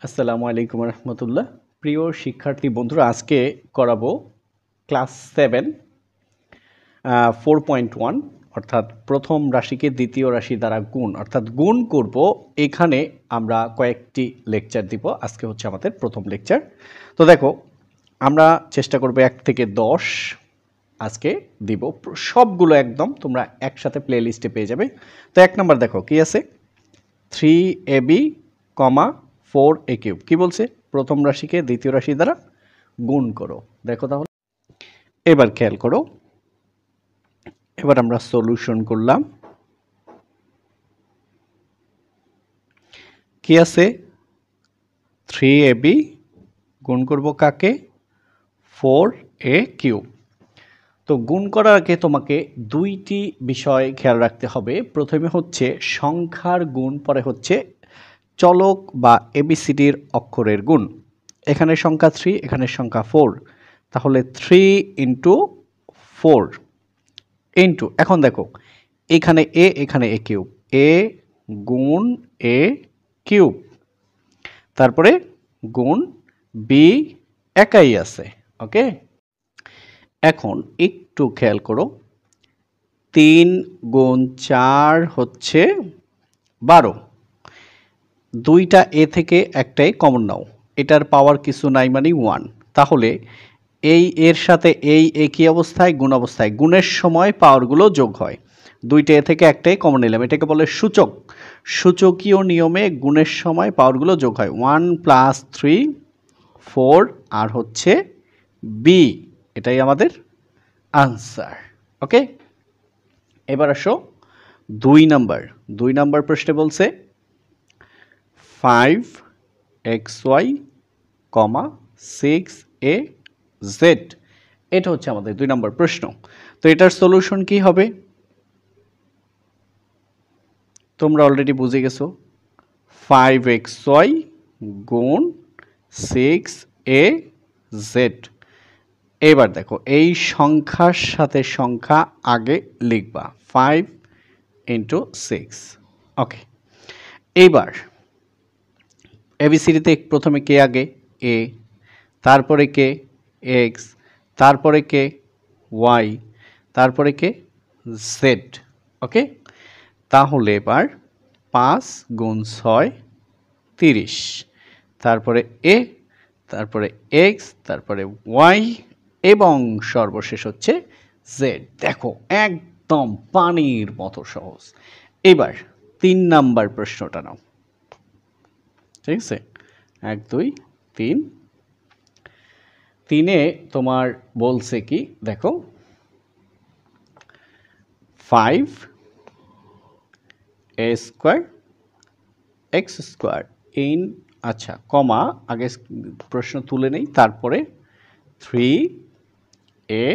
আসসালামু আলাইকুম রহমতুল্লাহ। প্রিয় শিক্ষার্থী বন্ধুরা, আজকে করাবো ক্লাস 7 4.1 অর্থাৎ প্রথম রাশিকে দ্বিতীয় রাশি দ্বারা গুণ অর্থাৎ গুণ করব। এখানে আমরা কয়েকটি লেকচার দিব। আজকে হচ্ছে আমাদের প্রথম লেকচার। তো দেখো, আমরা চেষ্টা করব 1 থেকে 10 আজকে দিব। সবগুলো একদম তোমরা একসাথে প্লে লিস্টে পেয়ে যাবে। তো 1 নাম্বার দেখো কি আছে, 3ab, 4a³ কি বলছে? প্রথম রাশিকে দ্বিতীয় রাশি দ্বারা গুণ করো। দেখো তাহলে, এবার খেয়াল করো, এবার আমরা সলিউশন করলাম। কি আছে? 3ab গুণ করব কাকে? 4a³। তো গুণ করার আগে তোমাকে দুইটি বিষয় খেয়াল রাখতে হবে। প্রথমে হচ্ছে সংখ্যার গুণ, পরে হচ্ছে চলক বা এবিসিডির অক্ষরের গুণ। এখানে সংখ্যা 3, এখানে সংখ্যা 4, তাহলে 3 ইন্টু 4 ইন্টু, এখন দেখো এখানে এ, এখানে এ কিউব, এ গুণ এ কিউব, তারপরে গুণ বি একাই আছে। ওকে, এখন একটু খেয়াল করো, 3 গুণ 4 হচ্ছে 12। দুইটা এ থেকে একটাই কমন নাও, এটার পাওয়ার কিছু নাই মানে 1। তাহলে এই এর সাথে এই একই অবস্থায় গুণ অবস্থায়, গুণের সময় পাওয়ারগুলো যোগ হয়। দুইটা এ থেকে একটাই কমন নিলাম, এটাকে বলে সূচক। সূচকীয় নিয়মে গুণের সময় পাওয়ারগুলো যোগ হয়। 1 + 3 4 আর হচ্ছে বি, এটাই আমাদের আনসার। ওকে, এবার আসো 2 নাম্বার প্রশ্নে বলছে 5xy, 6az। এটা হচ্ছে আমাদের 2 নম্বর প্রশ্ন। তো এটার সলিউশন কি হবে? তোমরা অলরেডি বুঝে গেছো, 5xy গুণ 6az। এবার দেখো, এই সংখ্যার সাথে সংখ্যা আগে লিখবা, 5 ইন্টু 6। ওকে, এইবার এবিসিডিতে প্রথমে কে আগে? এ, তারপরে কে? এক্স, তারপরে কে? ওয়াই, তারপরে কে? জেড। ওকে, তাহলে এবার 5 গুণ 6 30, তারপরে এ, তারপরে এক্স, তারপরে ওয়াই এবং সর্বশেষ হচ্ছে জেড। দেখো একদম পানির মতো সহজ। এবার 3 নাম্বার প্রশ্নটা নাও। ঠিক আছে, 1 2 3। 3-এ তোমার বলছে কি দেখো, 5a² x² ইন, আচ্ছা কমা, আগে প্রশ্ন তুলে নেই, তারপরে 3a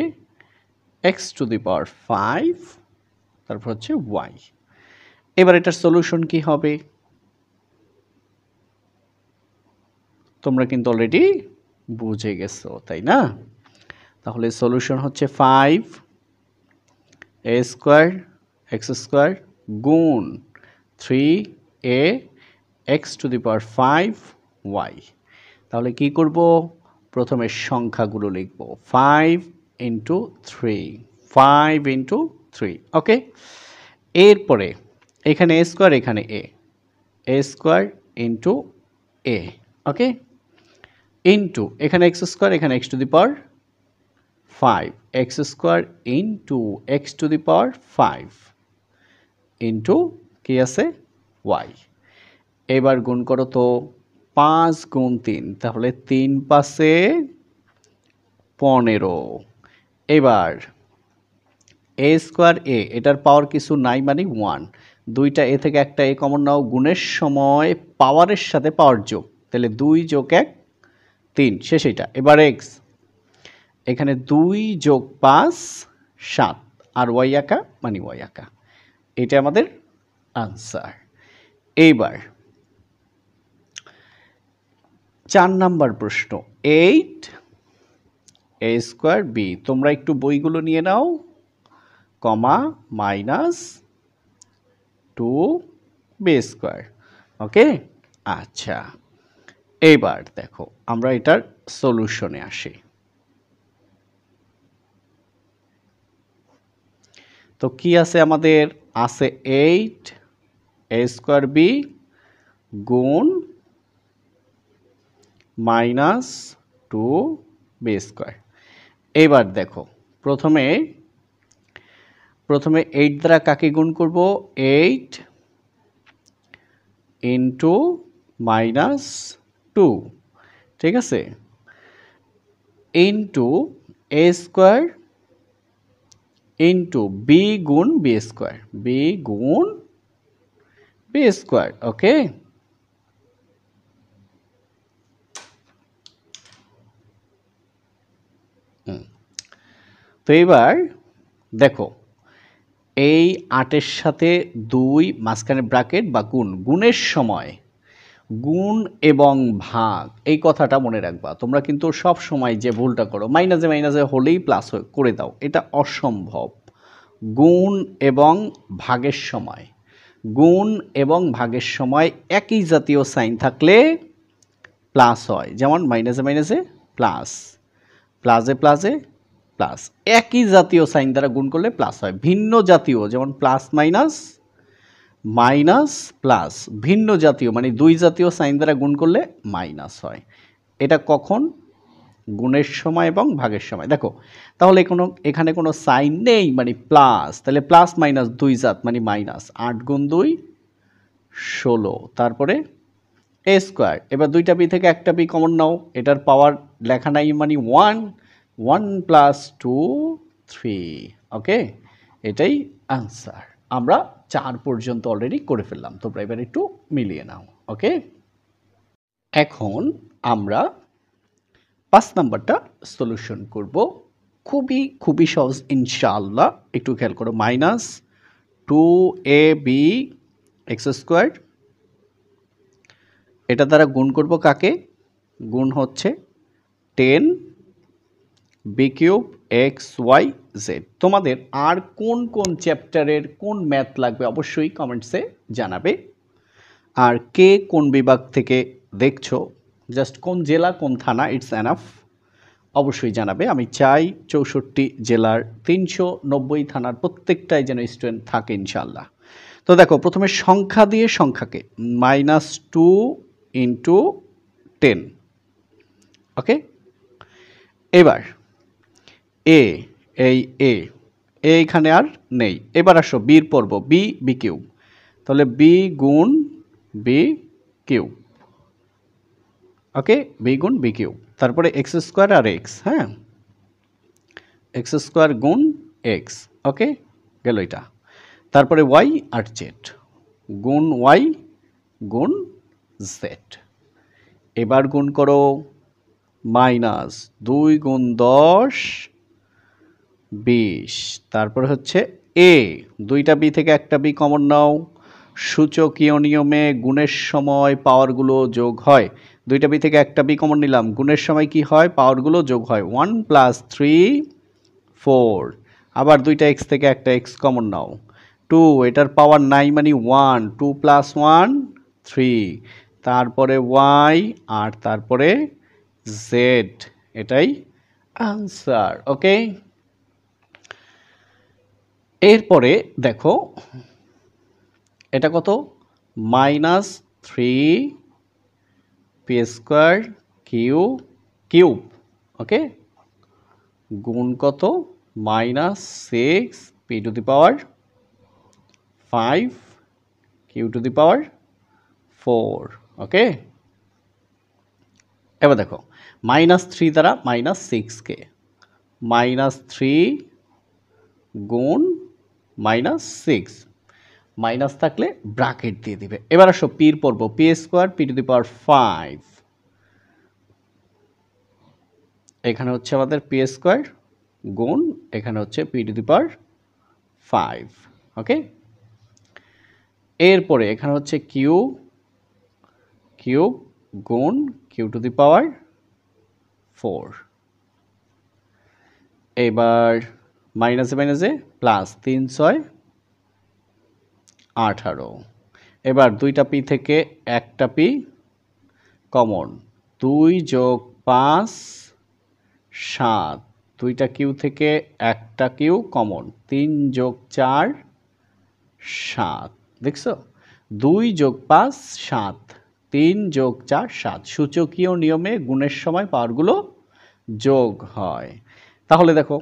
x⁵, তারপর হচ্ছে y। এবার এটার সলিউশন কি হবে? তোমরা কিন্তু অলরেডি বুঝে গেছো, তাই না? তাহলে সলিউশন হচ্ছে 5a² x² গুণ 3a x⁵y। তাহলে কি করব? প্রথমে সংখ্যাগুলো লিখব, 5 ইন্টু 3, 5 ইন্টু 3। ওকে, এরপরে এখানে a স্কোয়ার, এখানে a² into a। Okay, into এখানে x², এখানে x⁵, 5x² into x⁵ into কি আছে? y। এবার গুণ করো তো, 5 গুণ 3, তাহলে 3 5-এ 15। এবার a² a, এটার পাওয়ার কিছু নাই মানে 1। দুইটা এ থেকে একটা এ কমন নাও, গুণের সময় পাওয়ারের সাথে পাওয়ার যোগ, তাহলে 2 + 1 3, শেষ এটা। এবার এক্স, এখানে 2 + 5 7 আর ওয়াই আঁকা মানে ওয়াই আঁকা, এটা আমাদের আনসার। এইবার 4 নাম্বার প্রশ্ন, 8a² b। তোমরা একটু বইগুলো নিয়ে নাও, কমা -2b²। ওকে, আচ্ছা এবার দেখো আমরা এটার সলিউশনে আসি। তো কি আছে আমাদের? আছে 8 a স্কোয়ার বি গুণ মাইনাস 2b স্কোয়ার। এবার দেখো প্রথমে 8 দ্বারা কাকে গুণ করব? 8 ইন্টু মাইনাস 2, ঠিক আছে, into a square into b গুণ বি স্কোয়ার, বি গুণ বি স্কোয়ার। ওকে, তো এবার দেখো এই 8-এর সাথে 2 মাঝখানে ব্র্যাকেট বা গুণের সময় গুণ এবং ভাগ, এই কথাটা মনে রাখবা। তোমরা কিন্তু সব সময় যে ভুলটা করো, মাইনাসে হলেই প্লাস করে দাও, এটা অসম্ভব। গুণ এবং ভাগের সময়, গুণ এবং ভাগের সময় একই জাতীয় সাইন থাকলে প্লাস হয়। যেমন মাইনাসে প্লাস, প্লাসে প্লাস, একই জাতীয় সাইন দ্বারা গুণ করলে প্লাস হয়। ভিন্ন জাতীয় যেমন প্লাস মাইনাস প্লাস, ভিন্ন জাতীয় মানে দুই জাতীয় সাইন দ্বারা গুণ করলে মাইনাস হয়। এটা কখন? গুণের সময় এবং ভাগের সময়। দেখো তাহলে এখানে কোনো সাইন নেই মানে প্লাস, তাহলে প্লাস মাইনাস দুই জাত মানে মাইনাস। 8 গুণ 2 16, তারপরে এ স্কোয়ার। এবার দুইটা বি থেকে একটা বি কমন নাও, এটার পাওয়ার লেখা নাই মানে 1 প্লাস 2 3। ওকে, এটাই আনসার। আমরা 4 পর্যন্ত অলরেডি করে ফেললাম, তোমরা এবার একটু মিলিয়ে নাও। ওকে, এখন আমরা 5 নাম্বারটা সলিউশন করব। খুবই সহজ ইনশাআল্লাহ। একটু খেয়াল করো, মাইনাস 2ab এক্স স্কোয়ার, এটা দ্বারা গুণ করব কাকে? গুণ হচ্ছে 10 b cube x y z. তোমাদের আর কোন চ্যাপ্টারের কোন ম্যাথ লাগবে অবশ্যই কমেন্টসে জানাবে। আর কে কোন বিভাগ থেকে দেখছো, জাস্ট কোন জেলা কোন থানা, ইটস এনাফ, অবশ্যই জানাবে। আমি চাই 64 জেলার 390 থানার প্রত্যেকটাই যেন স্টুডেন্ট থাকে ইনশাল্লাহ। তো দেখো প্রথমে সংখ্যা দিয়ে সংখ্যাকে, -2 ইন্টু 10। ওকে, এবার এইখানে আর নেই। এবার আসো বির পর্ব, বি কিউব, তাহলে বি গুণ বি কিউব। ওকে, বি গুণ বি কিউব, তারপরে এক্স স্কোয়ার আর এক্স, হ্যাঁ, এক্স স্কোয়ার গুণ এক্স। ওকে, গেল এটা। তারপরে ওয়াই আর জেড, গুণ ওয়াই গুণ জেড। এবার গুণ করো, মাইনাস 2 গুণ 10 20, তারপরে হচ্ছে এ, দুইটা বি থেকে একটা বি কমন নাও। সূচকীয় নিয়মে গুণের সময় পাওয়ারগুলো যোগ হয়। দুইটা বি থেকে একটা বি কমন নিলাম, গুণের সময় কি হয়? পাওয়ারগুলো যোগ হয়। 1 প্লাস 3 4, আবার দুইটা এক্স থেকে একটা এক্স কমন নাও। 2, এটার পাওয়ার নাই মানে 1, 2 প্লাস 1 3, তারপরে ওয়াই আর তারপরে জেড, এটাই আনসার। ওকে, এরপরে দেখো এটা কত? -3 পি স্কোয়ার কিউব। ওকে, গুণ কত? -6 P to the power 5 Q to the power 4। Okay, এবার দেখো -3 দ্বারা -6কে, -3 গুণ -6, মাইনাস থাকলে ব্র্যাকেট দিয়ে দিবে। এবার আসো পির পর্ব, P square P to the power 5, এখানে হচ্ছে আমাদের পি স্কোয়ার গুণ এখানে হচ্ছে পি টু দি পাওয়ার 5। ওকে, এরপরে এখানে হচ্ছে কিউব গুণ কিউ টু দি পাওয়ার 4। এবার মাইনাসে প্লাস, 3 6 18। এবার দুইটা পি থেকে একটা পি কমন, 2 যোগ 5 7, দুইটা কিউ থেকে একটা কিউ কমন, 3 যোগ 4 7, দেখছো 2 যোগ 5 7, 3 যোগ 4 7, সূচকীয় নিয়মে গুণের সময় পাওয়ারগুলো যোগ হয়। তাহলে দেখো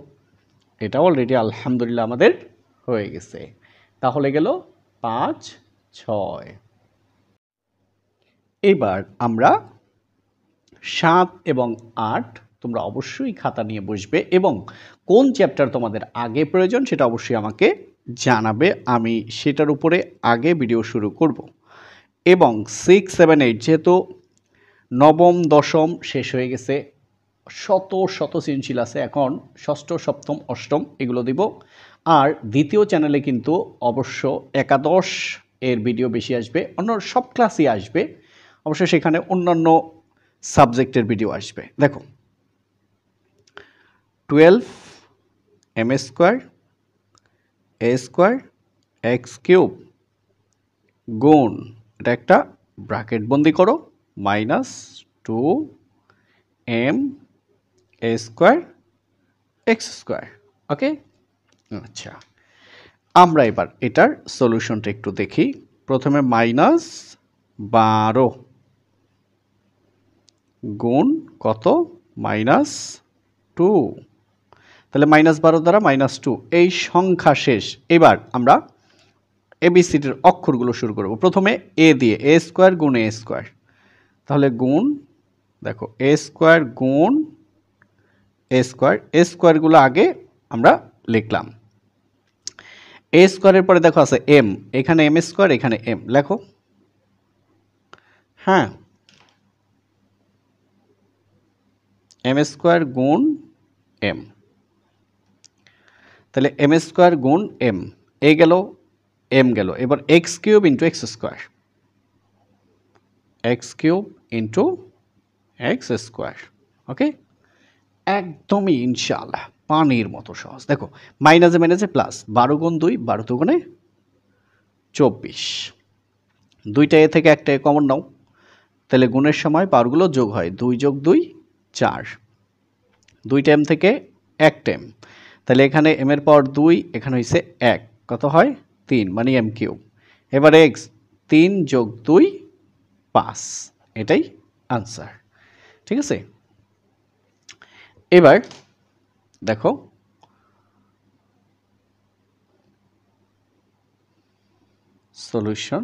এটা অলরেডি আলহামদুলিল্লাহ আমাদের হয়ে গেছে। তাহলে গেল 5 6। এবার আমরা 7 এবং 8, তোমরা অবশ্যই খাতা নিয়ে বসবে এবং কোন চ্যাপ্টার তোমাদের আগে প্রয়োজন সেটা অবশ্যই আমাকে জানাবে, আমি সেটার উপরে আগে ভিডিও শুরু করব। এবং 6 7 8 যেহেতু নবম দশম শেষ হয়ে গেছে, শত শত সৃজনশীল আছে, এখন ষষ্ঠ সপ্তম অষ্টম এগুলো দিব। আর দ্বিতীয় চ্যানেলে কিন্তু অবশ্য একাদশ এর ভিডিও বেশি আসবে, অন্য সব ক্লাসই আসবে, অবশ্য সেখানে অন্যান্য সাবজেক্টের ভিডিও আসবে। দেখো 12 M square A square x cube গুণ, এটা একটা ব্র্যাকেট বন্দি করো, minus 2 M A square X square. ওকে, আচ্ছা আমরা এবার এটার সলিউশনটা একটু দেখি। প্রথমে মাইনাস 12 গুণ কত, মাইনাস 2, তাহলে মাইনাস 12 দ্বারা মাইনাস 2, এই সংখ্যা শেষ। এবার আমরা এবিসিডির অক্ষরগুলো শুরু করব। প্রথমে এ দিয়ে, এ স্কোয়ার গুণ এ স্কোয়ার, তাহলে গুণ, দেখো এ স্কোয়ার গুণ এ স্কোয়ার, এ স্কোয়ারগুলো আগে আমরা লিখলাম। এ স্কোয়ারের পরে দেখো আছে এম, এখানে এম স্কোয়ার এখানে এম লেখো। হ্যাঁ, এম স্কোয়ার গুণ এম, তাহলে এম স্কোয়ার গুণ এম, এ গেল এম গেল। এবার X cube into x square, x cube into x square. Okay, একদমই ইনশাআল্লাহ পানির মতো সহজ। দেখো মাইনাসে মাইনাসে প্লাস, 12 গুণ 2 12 দুগুণে 24, দুইটা এ থেকে একটা এ কমন নাও, তাহলে গুণের সময় পাওয়ারগুলো যোগ হয়, 2 যোগ 2 4, দুইটা এম থেকে একটা এম, তাহলে এখানে এম এর পাওয়ার 2, এখানে হয়েছে 1, কত হয় 3, মানে এম কিউব। এবার এক্স 3 যোগ 2 5, এটাই আনসার। ঠিক আছে, এবার দেখো সলিউশন।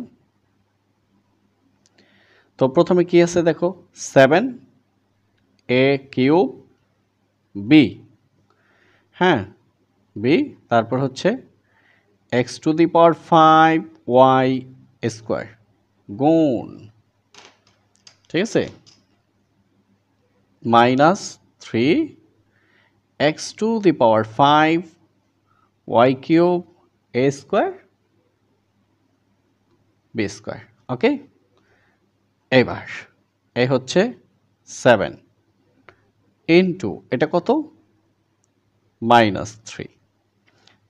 তো প্রথমে কি আছে দেখো, 7 এ কিউব বি, হ্যাঁ বি, তারপর হচ্ছে X to the power 5 Y square গুণ, ঠিক আছে, minus 3 X to the power 5 Y cube A square B square. Okay, এবার এ হচ্ছে 7 ইন্টু এটা কত, মাইনাস 3,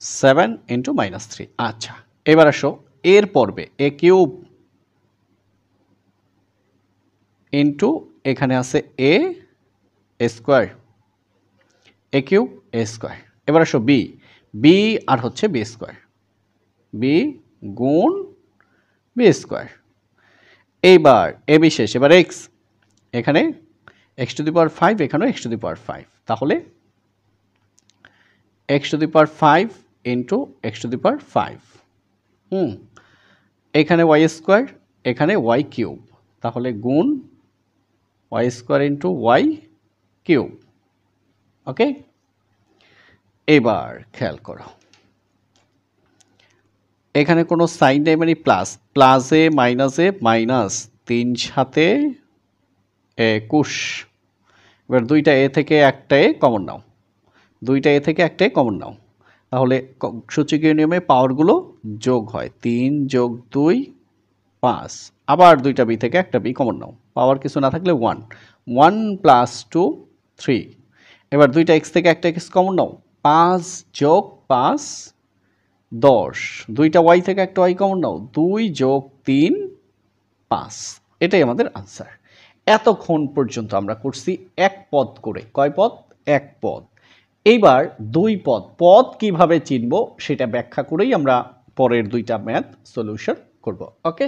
7 ইন্টু মাইনাস 3। আচ্ছা এবার আসো এর পর্বে, এ কিউব ইন্টু এখানে আছে A square, A cube A square. এবার আসো বি, বি আর হচ্ছে বি স্কোয়ার, বি গুণ বি স্কোয়ার। এইবার এ বিশেষ, এবার এক্স, এখানে এক্স টু দি পাওয়ার 5, এখানেও এক্স টু দি পাওয়ার 5, তাহলে X to the power 5 into X to the power 5, এখানে ওয়াই স্কোয়ার, এখানে ওয়াই কিউব, তাহলে গুণ Y square into Y cube. Okay, এবার খেয়াল করো এখানে কোনো সাইন নেই, মানে প্লাস, প্লাসে মাইনাসে মাইনাস, 3 সাথে 21, এবার দুইটা এ থেকে একটা এ কমন নাও, দুইটা এ থেকে একটা এ কমন নাও, তাহলে সূচকীয় নিয়মে পাওয়ারগুলো যোগ হয়, 3 যোগ 2 5, আবার দুইটা বি থেকে একটা বি কমন নাও, পাওয়ার কিছু না থাকলে 1, 1 প্লাস 2 3, এবার দুইটা এক্স থেকে একটা এক্স কমন নাও, 5 যোগ 5 10, দুইটা ওয়াই থেকে একটা ওয়াই কমন নাও, 2 যোগ 3 5, এটাই আমাদের আনসার। এতক্ষণ পর্যন্ত আমরা করছি এক পদ করে। কয় পদ? এক পদ। এইবার দুই পদ। পদ কিভাবে চিনব সেটা ব্যাখ্যা করেই আমরা পরের দুইটা ম্যাথ সলিউশন করব। ওকে,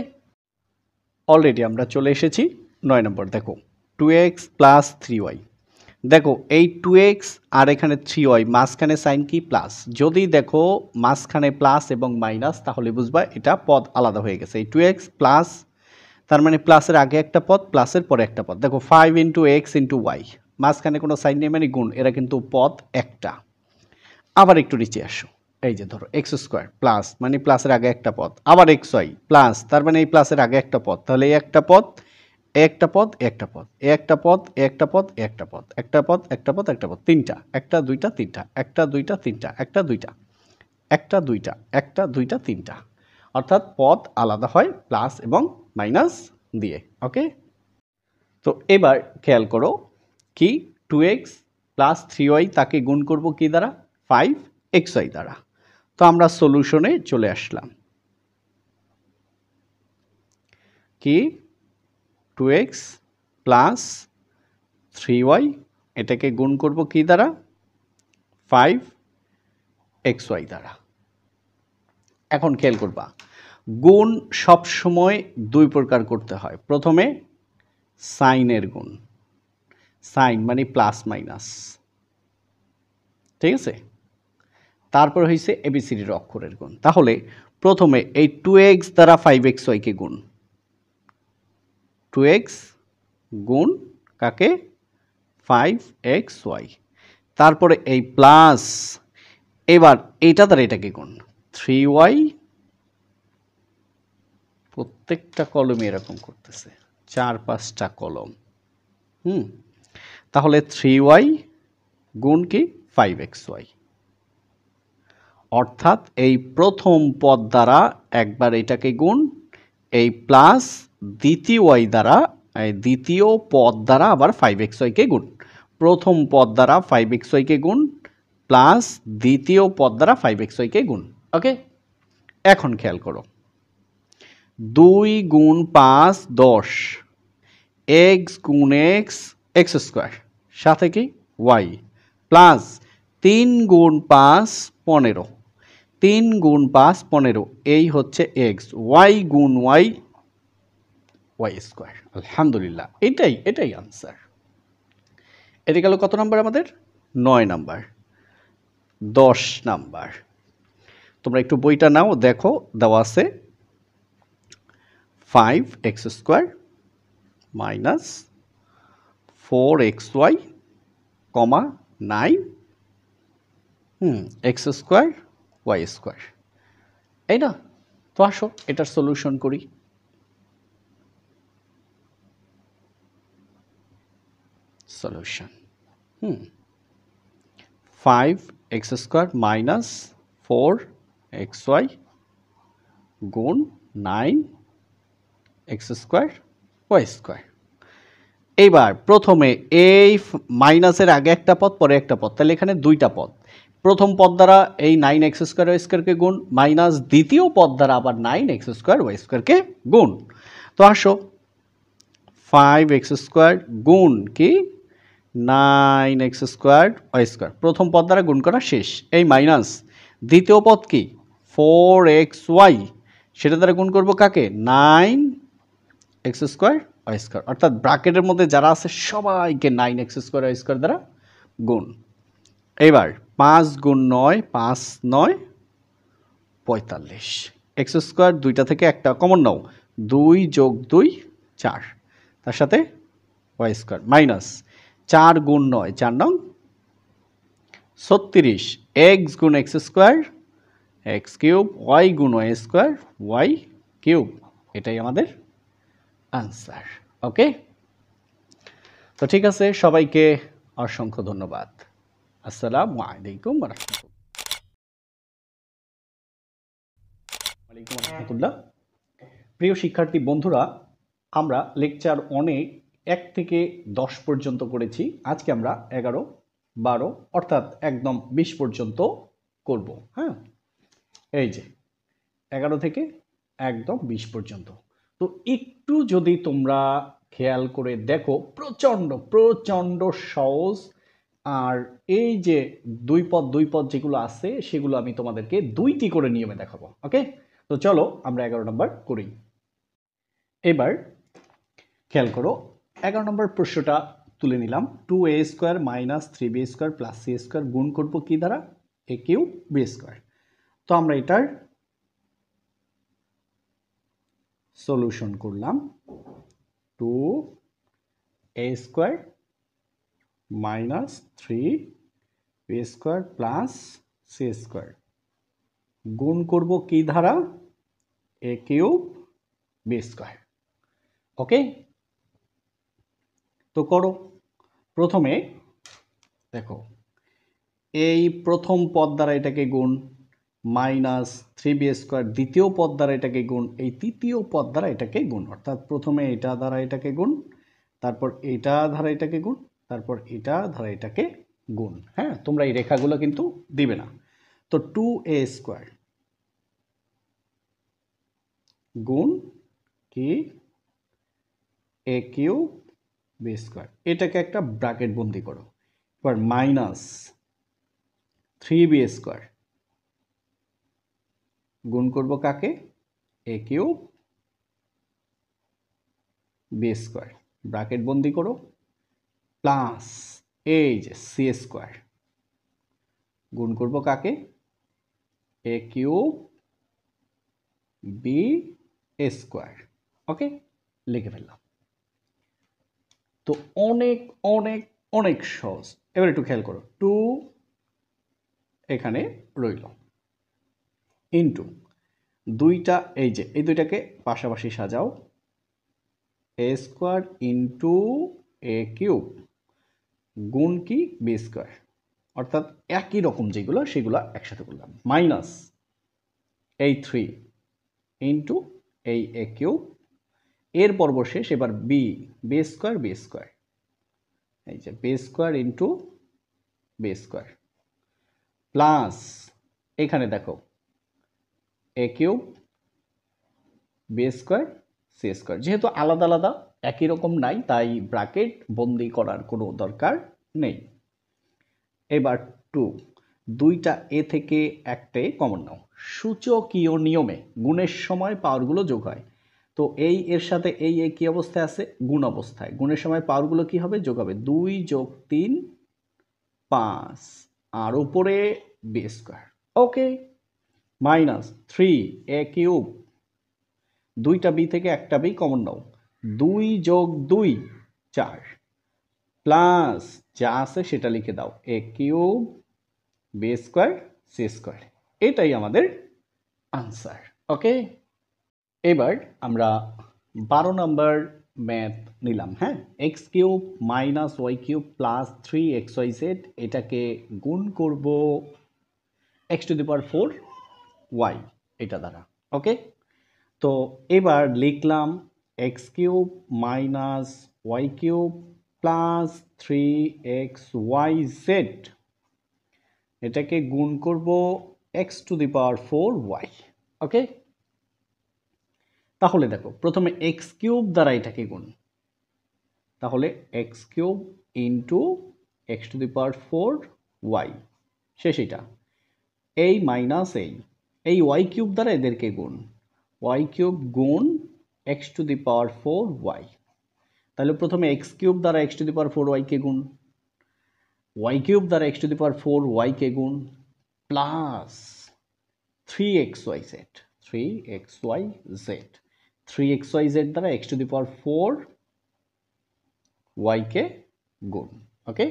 অলরেডি আমরা চলে এসেছি 9 নম্বর। দেখো 2x প্লাস 3y। দেখো এই 2x আর এখানে 3y মাঝখানে সাইন কি প্লাস। যদি দেখো মাঝখানে প্লাস এবং মাইনাস তাহলে বুঝবা এটা পদ আলাদা হয়ে গেছে। এই 2x প্লাস তার মানে প্লাসের আগে একটা পদ, প্লাসের পরে একটা পদ। দেখো 5 ইন্টু এক্স ইন্টু ওয়াই, মাঝখানে কোনো সাইন নেই মানে গুণ, এরা কিন্তু পদ একটা। আবার একটু নিচে আসো, এই যে ধরো এক্স স্কোয়ার প্লাস মানে প্লাসের আগে একটা পদ, আবার এক্স ওয়াই প্লাস তার মানে এই প্লাসের আগে একটা পদ, তাহলে এই একটা পদ, একটা পদ, একটা পদ, একটা পদ, একটা পদ, একটা পদ, একটা পদ, একটা পদ, একটা পদ, তিনটা, একটা দুইটা তিনটা, একটা দুইটা তিনটা, একটা দুইটা, একটা দুইটা, একটা দুইটা তিনটা, অর্থাৎ পদ আলাদা হয় প্লাস এবং মাইনাস দিয়ে। ওকে, তো এবার খেয়াল করো কি 2x প্লাস 3y তাকে গুণ করব কি দ্বারা? 5xy দ্বারা। তো আমরা সলিউশনে চলে আসলাম। কি 2x প্লাস 3y এটাকে গুণ করব কি দ্বারা? 5xy দ্বারা। এখন খেয়াল করবা গুণ সবসময় দুই প্রকার করতে হয়। প্রথমে সাইনের গুণ, সাইন মানে প্লাস মাইনাস, ঠিক আছে? তারপর হয়েছে এবিসিডির অক্ষরের গুণ। তাহলে প্রথমে এই 2x দ্বারা 5xy কে গুণ, 2x গুণ কাকে? 5xy। তারপরে এই প্লাস, এবার এইটা দ্বারা এটাকে গুণ 3y। প্রত্যেকটা কলমে এরকম করতেছে, 4-5টা কলম। তাহলে 3y গুণ কি? 5xy। অর্থাৎ এই প্রথম পদ দ্বারা একবার এটাকে গুণ, এই প্লাস দ্বিতীয় y দ্বারা দ্বিতীয় পদ দ্বারা আবার 5xy কে গুণ। প্রথম পদ দ্বারা 5xy কে গুণ প্লাস দ্বিতীয় পদ দ্বারা 5xy কে গুণ। ওকে, এখন খেয়াল করো 2 গুণ 5 10, x গুণ x এক্স স্কোয়ার, সাথে কি y, প্লাস 3 গুণ 5 15, 3 গুণ 5 15, এই হচ্ছে x, y গুণ y ওয়াই স্কোয়ার। আলহামদুলিল্লাহ, এটাই আনসার। এটা গেল কত নাম্বার আমাদের? 9 নাম্বার। 10 নাম্বার, তোমরা একটু বইটা নাও, দেখো দেওয়া আছে 5x স্কোয়ার মাইনাস 4xy কমা 9 এক্স স্কোয়ার ওয়াই স্কোয়ার, এই না? তো আসো এটার সলিউশন করি। Solution 5x square minus 4xy গুণ 9x স্কোয়ার ওয়াই স্কোয়ার। এইবার প্রথমে এই মাইনাসের আগে একটা পদ পরে একটা পদ, তাহলে এখানে দুইটা পদ। প্রথম পদ দ্বারা এই 9x স্কোয়ার ওয়াই স্কোয়ারকে গুণ, মাইনাস দ্বিতীয় পদ দ্বারা আবার 9x স্কোয়ার ওয়াই স্কোয়ারকে গুণ। তো আসো 5x স্কোয়ার গুণ কি 9x স্কোয়ার ওয়াই স্কোয়ার, প্রথম পদ দ্বারা গুণ করা শেষ, এই মাইনাস দ্বিতীয় পদ কি 4xy, সেটা দ্বারা গুণ করব কাকে? 9x স্কোয়ার ওয়াই স্কোয়ার, অর্থাৎ ব্র্যাকেটের মধ্যে যারা আছে সবাইকে 9x স্কোয়ার ওয়াই স্কোয়ার দ্বারা গুণ। এবার 5 গুণ 9, 5 9 45, এক্স স্কোয়ার দুইটা থেকে একটা কমন নাও, 2 যোগ 2 4, তার সাথে ওয়াই স্কোয়ার মাইনাস 4 গুণ 9 4 9 36, এক্স গুণ x square x cube, y গুণ ওয়াই স্কোয়ার ওয়াই কিউব, এটাই আমাদের আনসার। ওকে, তো ঠিক আছে, সবাইকে অসংখ্য ধন্যবাদ। আসসালামু আলাইকুম রাহমাতুল্লাহ। প্রিয় শিক্ষার্থী বন্ধুরা, আমরা লেকচার অনেক 1 থেকে 10 পর্যন্ত করেছি। আজকে আমরা 11, 12 অর্থাৎ একদম 20 পর্যন্ত করব। হ্যাঁ, এই যে 11 থেকে একদম 20 পর্যন্ত। তো একটু যদি তোমরা খেয়াল করে দেখো, প্রচণ্ড প্রচণ্ড সহজ। আর এই যে দুই পদ যেগুলো আছে সেগুলো আমি তোমাদেরকে 2টি করে নিয়মে দেখাবো। ওকে, তো চলো আমরা 11 নম্বর করি। এবার খেয়াল করো, 11 নম্বর প্রশ্নটা তুলে নিলাম। 2a² - 3b² + c² গুণ করবো কি দ্বারা? a³ b²। তো আমরা এটার সলিউশন করলাম। 2a² - 3b² + c² গুণ করব কি ধারা? a³ b²। ওকে, তো করো। প্রথমে দেখো, এই প্রথম পদ দ্বারা এটাকে গুণ, -3b² দ্বিতীয় পদ দ্বারা এটাকে গুণ, এই তৃতীয় পদ দ্বারা এটাকে গুণ। অর্থাৎ প্রথমে এটা দ্বারা এটাকে গুণ, তারপর এটা দ্বারা এটাকে গুণ, তারপর এটা দ্বারা এটাকে গুণ। হ্যাঁ, তোমরা এই রেখাগুলো কিন্তু দিবে না। তো 2a² গুণ কি? a³ b²। এটাকে একটা ব্র্যাকেট বন্দি করো। এবার -3b² গুণ করব কাকে? a³ b², ব্র্যাকেট বন্দি করো, প্লাস এই যে c² গুণ করব কাকে? a³ b²। ওকে, লিখে ফেললাম। তো অনেক অনেক অনেক সহজ। এবার একটু খেয়াল করো, 2 এখানে রইল, ইন্টু দুইটা, এই যে এই দুইটাকে পাশাপাশি সাজাও, a² ইন্টু a³ গুণ কি? b²। অর্থাৎ একই রকম যেগুলো সেগুলো একসাথে করলাম, মাইনাস এই 3 ইন্টু এই a³ এর পর্বশেষ এবার b² এই যে b² ইন্টু b² প্লাস এখানে দেখো a³ b² c²। যেহেতু আলাদা আলাদা একই রকম নাই, তাই ব্র্যাকেট বন্দি করার কোনো দরকার নেই। এবার 2, দুইটা এ থেকে একটা এ কমন নাও। সূচকীয় নিয়মে গুণের সময় পাওয়ারগুলো যোগ হয়। তো এই এর সাথে এই এ কি অবস্থায় আছে? গুণ অবস্থায়। গুণের সময় পাওয়ারগুলো কি হবে? যোগ হবে। 2 + 3 5 আর উপরে b²। ওকে, -3a³ দুইটা বি থেকে একটা বি কমন নাও, 2 + 2 4 প্লাস যা আছে সেটা লিখে দাও, a³ b² c²। এটাই আমাদের আনসার। ওকে, এবার আমরা 12 নম্বর ম্যাথ নিলাম। হ্যাঁ, x³ - y³ + 3xyz এটাকে গুণ করব x⁴ y এটা দ্বারা। ওকে, তো এবার লিখলাম x³ - y³ + 3xyz এটাকে গুণ করব x⁴ y। ওকে, তাহলে দেখো, প্রথমে x³ দ্বারা এটাকে গুণ, তাহলে x³ ইন্টু x⁴ y শেষ এটা, এই মাইনাস এই y³ দ্বারা এদেরকে গুণ, y³ গুণ x⁴ y। তাহলে প্রথমে x³ দ্বারা x⁴ y কে গুণ, y³ দ্বারা x⁴ y কে গুণ, প্লাস 3xyz 3xyz দ্বারা x⁴ y কে গুণ। ওকে,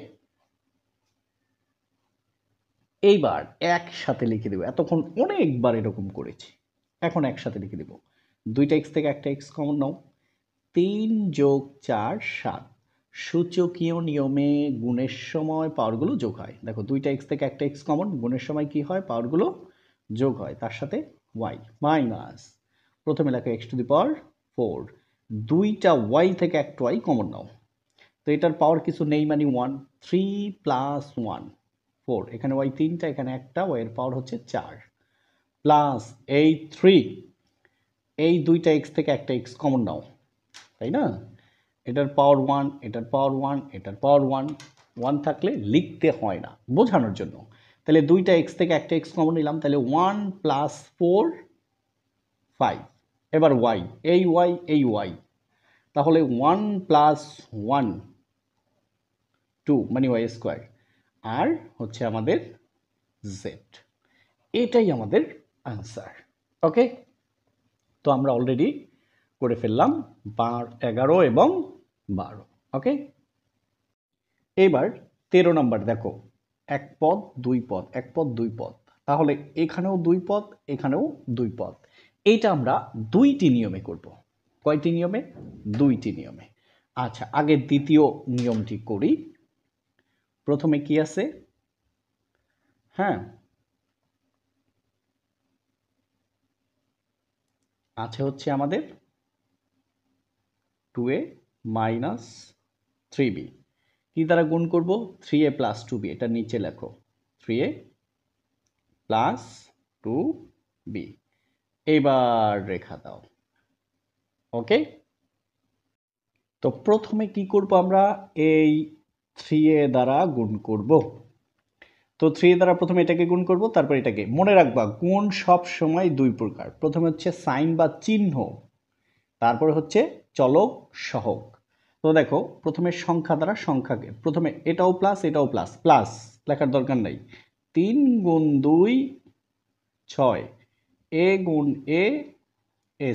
এইবার একসাথে লিখে দেব। এতক্ষণ অনেকবার এরকম করেছি, এখন একসাথে লিখে দেব। দুইটা x থেকে একটা x কমন নাও, 3 + 4 7। সূচকীয় নিয়মে গুণের সময় পাওয়ারগুলো যোগ হয়। দেখো, দুইটা x থেকে একটা x কমন, গুণের সময় কি হয়? পাওয়ারগুলো যোগ হয়, তার সাথে y মাইনাস, প্রথমে লেখো x⁴, দুইটা y থেকে একটা y কমন নাও, তো এটার পাওয়ার কিছু নেই, মানে 1, 3 + 1 4, এখানে y 3টা, এখানে একটা, y এর পাওয়ার হচ্ছে 4, প্লাস এই 3, এই দুইটা x থেকে একটা x কমন নাও, তাই না? এটার পাওয়ার 1, এটার পাওয়ার 1, এটার পাওয়ার 1, 1 থাকলে লিখতে হয় না, বোঝানোর জন্য। তাহলে দুইটা এক্স থেকে একটা এক্স কমন নিলাম, তাহলে 1 + 4 5। এবার ওয়াই, এই ওয়াই এই ওয়াই, তাহলে 1 + 1 2 মানে ওয়াই স্কোয়ার, আর হচ্ছে আমাদের জেড। এটাই আমাদের আনসার। ওকে, তো আমরা অলরেডি করে ফেললাম 11 এবং 12। ওকে, এবার 13 নম্বর দেখো, এক পদ দুই পদ, এক পদ দুই পদ, তাহলে এখানেও দুই পদ, এখানেও দুই পদ। এইটা আমরা দুইটি নিয়মে করব। কয়টি নিয়মে? দুইটি নিয়মে। আচ্ছা, আগে দ্বিতীয় নিয়মটি করি। প্রথমে কি আছে? হ্যাঁ, আছে হচ্ছে আমাদের 2a - 3b। কি দ্বারা গুণ করব? 3a + 2b, এটা নিচে লেখো, 3a + 2b। এবার রেখা দাও। ওকে, তো প্রথমে কি করব আমরা? এই 3a দ্বারা গুণ করব। তো 3 দ্বারা প্রথমে এটাকে গুণ করব, তারপর এটাকে। মনে রাখবা, গুণ সব সময় দুই প্রকার। প্রথমে হচ্ছে সাইন বা চিহ্ন, তারপরে হচ্ছে চলক সহগ। তো দেখো, প্রথমে সংখ্যা দ্বারা সংখ্যাকে, প্রথমে এটাও প্লাস এটাও প্লাস, প্লাস লেখার দরকার নাই। 3 × 2 6, a × a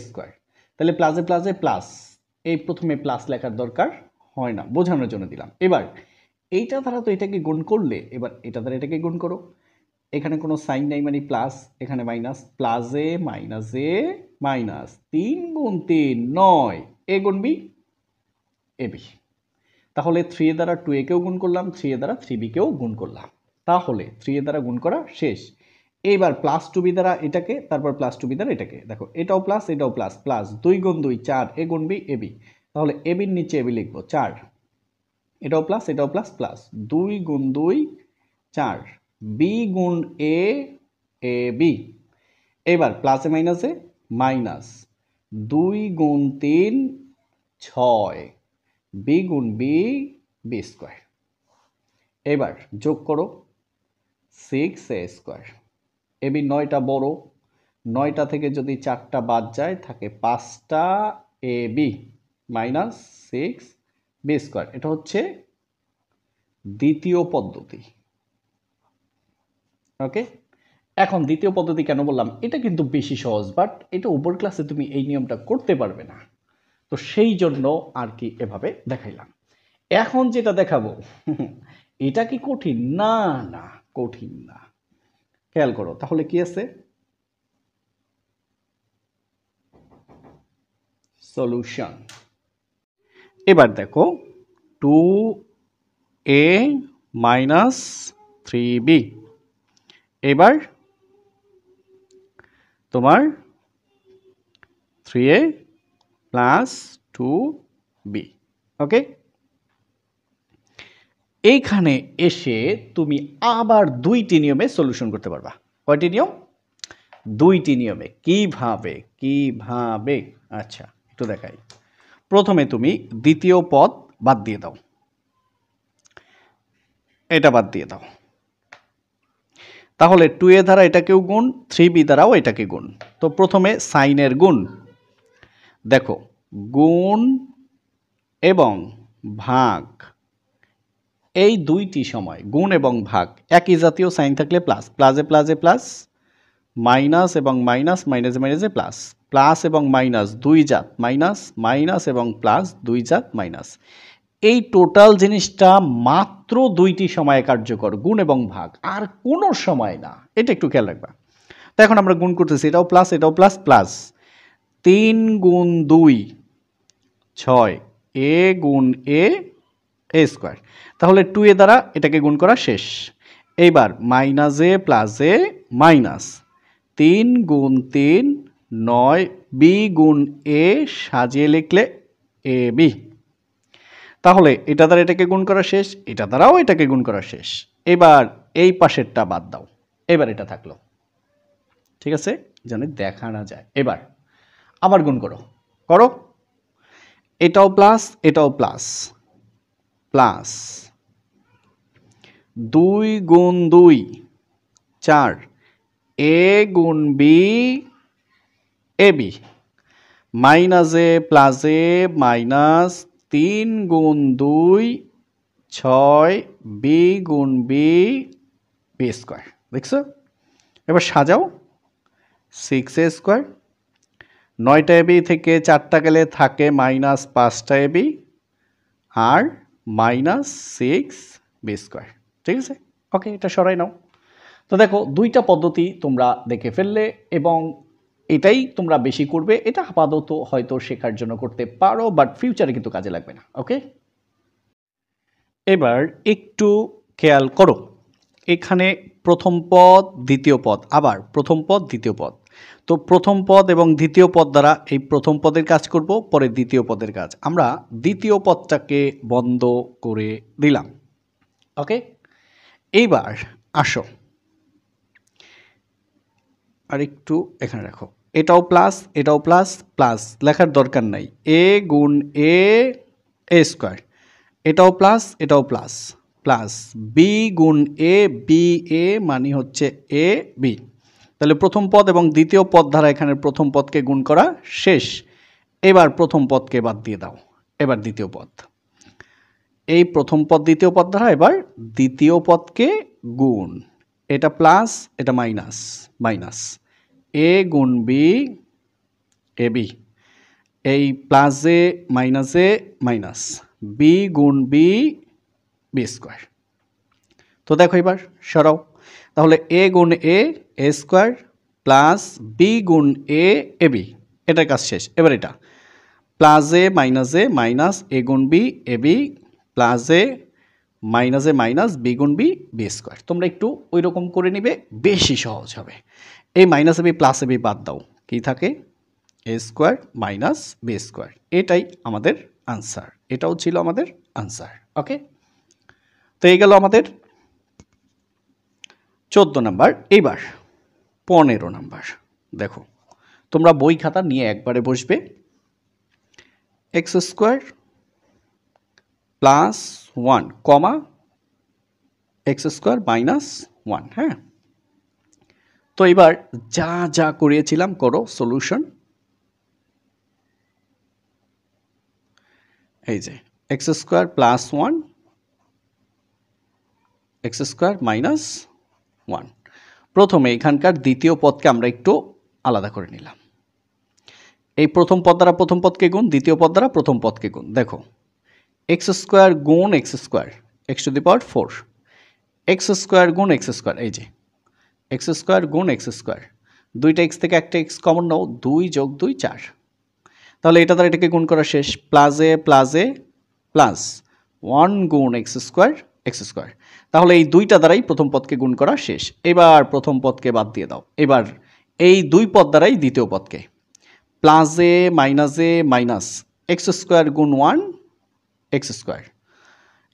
স্কোয়ার। তাহলে প্লাসে প্লাসে প্লাস, এই প্রথমে প্লাস লেখার দরকার হয় না, বোঝানোর জন্য দিলাম। এবার এইটা দ্বারা তো এটাকে গুণ করলে, এবার এটা দ্বারা এটাকে গুণ করো। এখানে কোনো সাইন নাই মানে প্লাস, এখানে মাইনাস, প্লাসে মাইনাসে মাইনাস, 3 × 3 9, এ গুণ বি এ বি। তাহলে 3 দ্বারা 2a কেও গুণ করলাম, 3 দ্বারা 3b কেও গুণ করলাম। তাহলে 3 দ্বারা গুণ করা শেষ। এইবার প্লাস 2b দ্বারা এটাকে, তারপর প্লাস 2b দ্বারা এটাকে। দেখো, এটাও প্লাস এটাও প্লাস, প্লাস 2 × 2 4, এ গুণ বি এ বি। তাহলে এ বির নিচে এ বি লিখবো 4, এটাও প্লাস এটাও প্লাস, প্লাস 2 × 2 4, বি গুণ এ এ বি। এবার প্লাসে মাইনাসে মাইনাস, 2 × 3 6, বি গুণ বি বি স্কোয়ার। এবার যোগ করো, 6a স্কোয়ার। এ বি 9টা বড়, 9টা থেকে যদি 4টা বাদ যায় থাকে 5টা A B minus 6b square. এটা হচ্ছে দ্বিতীয় পদ্ধতি। ওকে, এখন দ্বিতীয় পদ্ধতি কেন বললাম? এটা কিন্তু বেশি সহজ, বাট এটা উপর ক্লাসে তুমি এই নিয়মটা করতে পারবে না, তো সেই জন্য আর কি এভাবে দেখাইলাম। এখন যেটা দেখাবো এটা কি কঠিন? না না, কঠিন না। খেয়াল করো, তাহলে কি আছে? সলিউশন। এবার দেখো, 2a - 3b। এবার তোমার 3a + 2b। ওকে, এইখানে এসে তুমি আবার দুইটি নিয়মে সলিউশন করতে পারবা। কয়টি নিয়ম? দুইটি নিয়মে। কিভাবে কিভাবে? আচ্ছা, একটু দেখাই। প্রথমে তুমি দ্বিতীয় পদ বাদ দিয়ে দাও, এটা বাদ দিয়ে দাও। তাহলে 2a দ্বারা এটাকেও গুণ, 3b দ্বারাও এটাকে গুণ। তো প্রথমে সাইনের গুণ। দেখো, গুণ এবং ভাগ, এই দুইটি সময় গুণ এবং ভাগ একই জাতীয় সাইন থাকলে প্লাস, প্লাসে প্লাসে প্লাস, মাইনাস এবং মাইনাস, মাইনাসে মাইনাসে প্লাস, প্লাস এবং মাইনাস দুই জাত মাইনাস, মাইনাস এবং প্লাস দুই জাত মাইনাস। এই টোটাল জিনিসটা মাত্র দুইটি সময়ে কার্যকর, গুণ এবং ভাগ, আর কোনো সময় না। এটা একটু খেয়াল রাখবা। তো এখন আমরা গুণ করতেছি, এটাও প্লাস এটাও প্লাস, প্লাস 3 × 2 6, এ গুণ এ এ স্কোয়ার। তাহলে 2a দ্বারা এটাকে গুণ করা শেষ। এইবার মাইনাসে প্লাসে মাইনাস, 3 × 3 9, বি গুণ এ সাজিয়ে লিখলে এ বি। তাহলে এটা দ্বারা এটাকে গুণ করা শেষ, এটা দ্বারাও এটাকে গুণ করা শেষ। এবার এই পাশেরটা বাদ দাও, এবার এটা থাকলো। ঠিক আছে, যেন দেখা না যায়। এবার আবার গুণ করো, করো। এটাও প্লাস এটাও প্লাস, প্লাস 2 গুণ 2 4, এ গুণ বি এ বি, মাইনাস এ প্লাস এ মাইনাস 3 গুণ 2 6, বি গুণ বি বি স্কোয়ার। দেখছো? এবার সাজাও, 6a স্কোয়ার, 9টা এবি থেকে 4টা গেলে থাকে মাইনাস 5টা এবি আর মাইনাস 6b স্কোয়ার। ঠিক আছে? ওকে, এটা সরাই নাও। তো দেখো, দুইটা পদ্ধতি তোমরা দেখে ফেললে এবং এটাই তোমরা বেশি করবে। এটা আপাতত হয়তো শেখার জন্য করতে পারো, বাট ফিউচারে কিন্তু কাজে লাগবে না। ওকে, এবার একটু খেয়াল করো, এখানে প্রথম পদ দ্বিতীয় পদ, আবার প্রথম পদ দ্বিতীয় পদ। তো প্রথম পদ এবং দ্বিতীয় পদ দ্বারা এই প্রথম পদের কাজ করব, পরে দ্বিতীয় পদের কাজ। আমরা দ্বিতীয় পদটাকে বন্ধ করে দিলাম। ওকে, এইবার আসো, আর একটু এখানে রাখো, এটাও প্লাস এটাও প্লাস, প্লাস লেখার দরকার নাই, এ গুণ এ এ স্কোয়ার, এটাও প্লাস এটাও প্লাস, প্লাস বি গুণ এ বি এ মানে হচ্ছে এ বি। তাহলে প্রথম পদ এবং দ্বিতীয় পদ দ্বারা এখানে প্রথম পদকে গুণ করা শেষ। এবার প্রথম পদকে বাদ দিয়ে দাও, এবার দ্বিতীয় পদ। এই প্রথম পদ দ্বিতীয় পদ দ্বারা এবার দ্বিতীয় পদকে গুণ, এটা প্লাস এটা মাইনাস, মাইনাস এ গুণ বি এ বি, এই প্লাসে মাইনাসে মাইনাস বি গুণ বি বি স্কোয়ার। তো দেখো এবার সরাও, তাহলে এ গুণ এ এ স্কোয়ার প্লাস বি গুণ এ এ বি, এটার কাজ শেষ। এবার এটা প্লাসে মাইনাসে মাইনাস এ গুণ বি এ বি প্লাসে মাইনাসে মাইনাস বি গুণ বি বি স্কোয়ার। তোমরা একটু ওই রকম করে নিবে, বেশি সহজ হবে। এই minus A B plus A B বাদ দাও, কি থাকে এ স্কোয়ার মাইনাস বি স্কোয়ার। এটাই আমাদের আনসার, এটাও ছিল আমাদের আনসার। ওকে, তো এই গেল আমাদের 14 নাম্বার। এইবার 15 নাম্বার। দেখো, তোমরা বই খাতা নিয়ে একবারে বসবে, x square plus 1 comma x square minus 1। হ্যাঁ, তো এবার যা যা করিয়েছিলাম করো সলিউশন। এই যে x square plus 1 x square minus 1। প্রথমে এখানকার দ্বিতীয় পদকে আমরা একটু আলাদা করে নিলাম। এই প্রথম পদ দ্বারা প্রথম পদকে গুণ, দ্বিতীয় পদ দ্বারা প্রথম পদকে গুণ। দেখো, এক্স স্কোয়ার গুণ x square X to the power 4, x square গুণ এক্স স্কোয়ার, এই যে এক্স স্কোয়ার গুণ এক্স স্কোয়ার, দুইটা এক্স থেকে একটা এক্স কমন নাও, 2 যোগ 2 4। তাহলে এটা দ্বারা এটাকে গুণ করা শেষ, প্লাসে প্লাসে প্লাস 1 গুণ এক্স স্কোয়ার এক্স স্কোয়ার। তাহলে এই দুইটা দ্বারাই প্রথম পদকে গুণ করা শেষ। এবার প্রথম পদকে বাদ দিয়ে দাও। এবার এই দুই পদ দ্বারাই দ্বিতীয় পদকে, প্লাসে মাইনাসে মাইনাস এক্স স্কোয়ার গুণ 1 এক্স স্কোয়ার,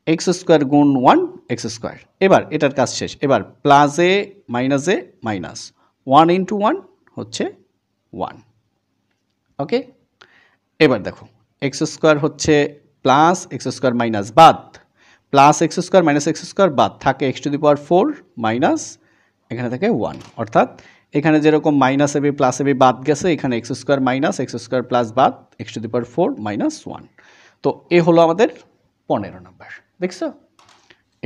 এক্স স্কোয়ার গুণ 1 এক্স স্কোয়ার। এবার এটার কাজ শেষ। এবার প্লাসে মাইনাসে মাইনাস 1 ইন্টু 1 হচ্ছে 1। ওকে, এবার দেখো এক্স স্কোয়ার হচ্ছে প্লাস এক্স স্কোয়ার মাইনাস বাদ, plus x square minus x square বাদ থাকে x to the power 4 minus এখানে থাকে 1। অর্থাৎ এখানে যেরকম মাইনাস এবি প্লাস এবি বাদ গেছে, এখানে X square minus x square plus বাদ X to the power 4 minus 1। তো এ হলো আমাদের 15 নাম্বার। দেখছো,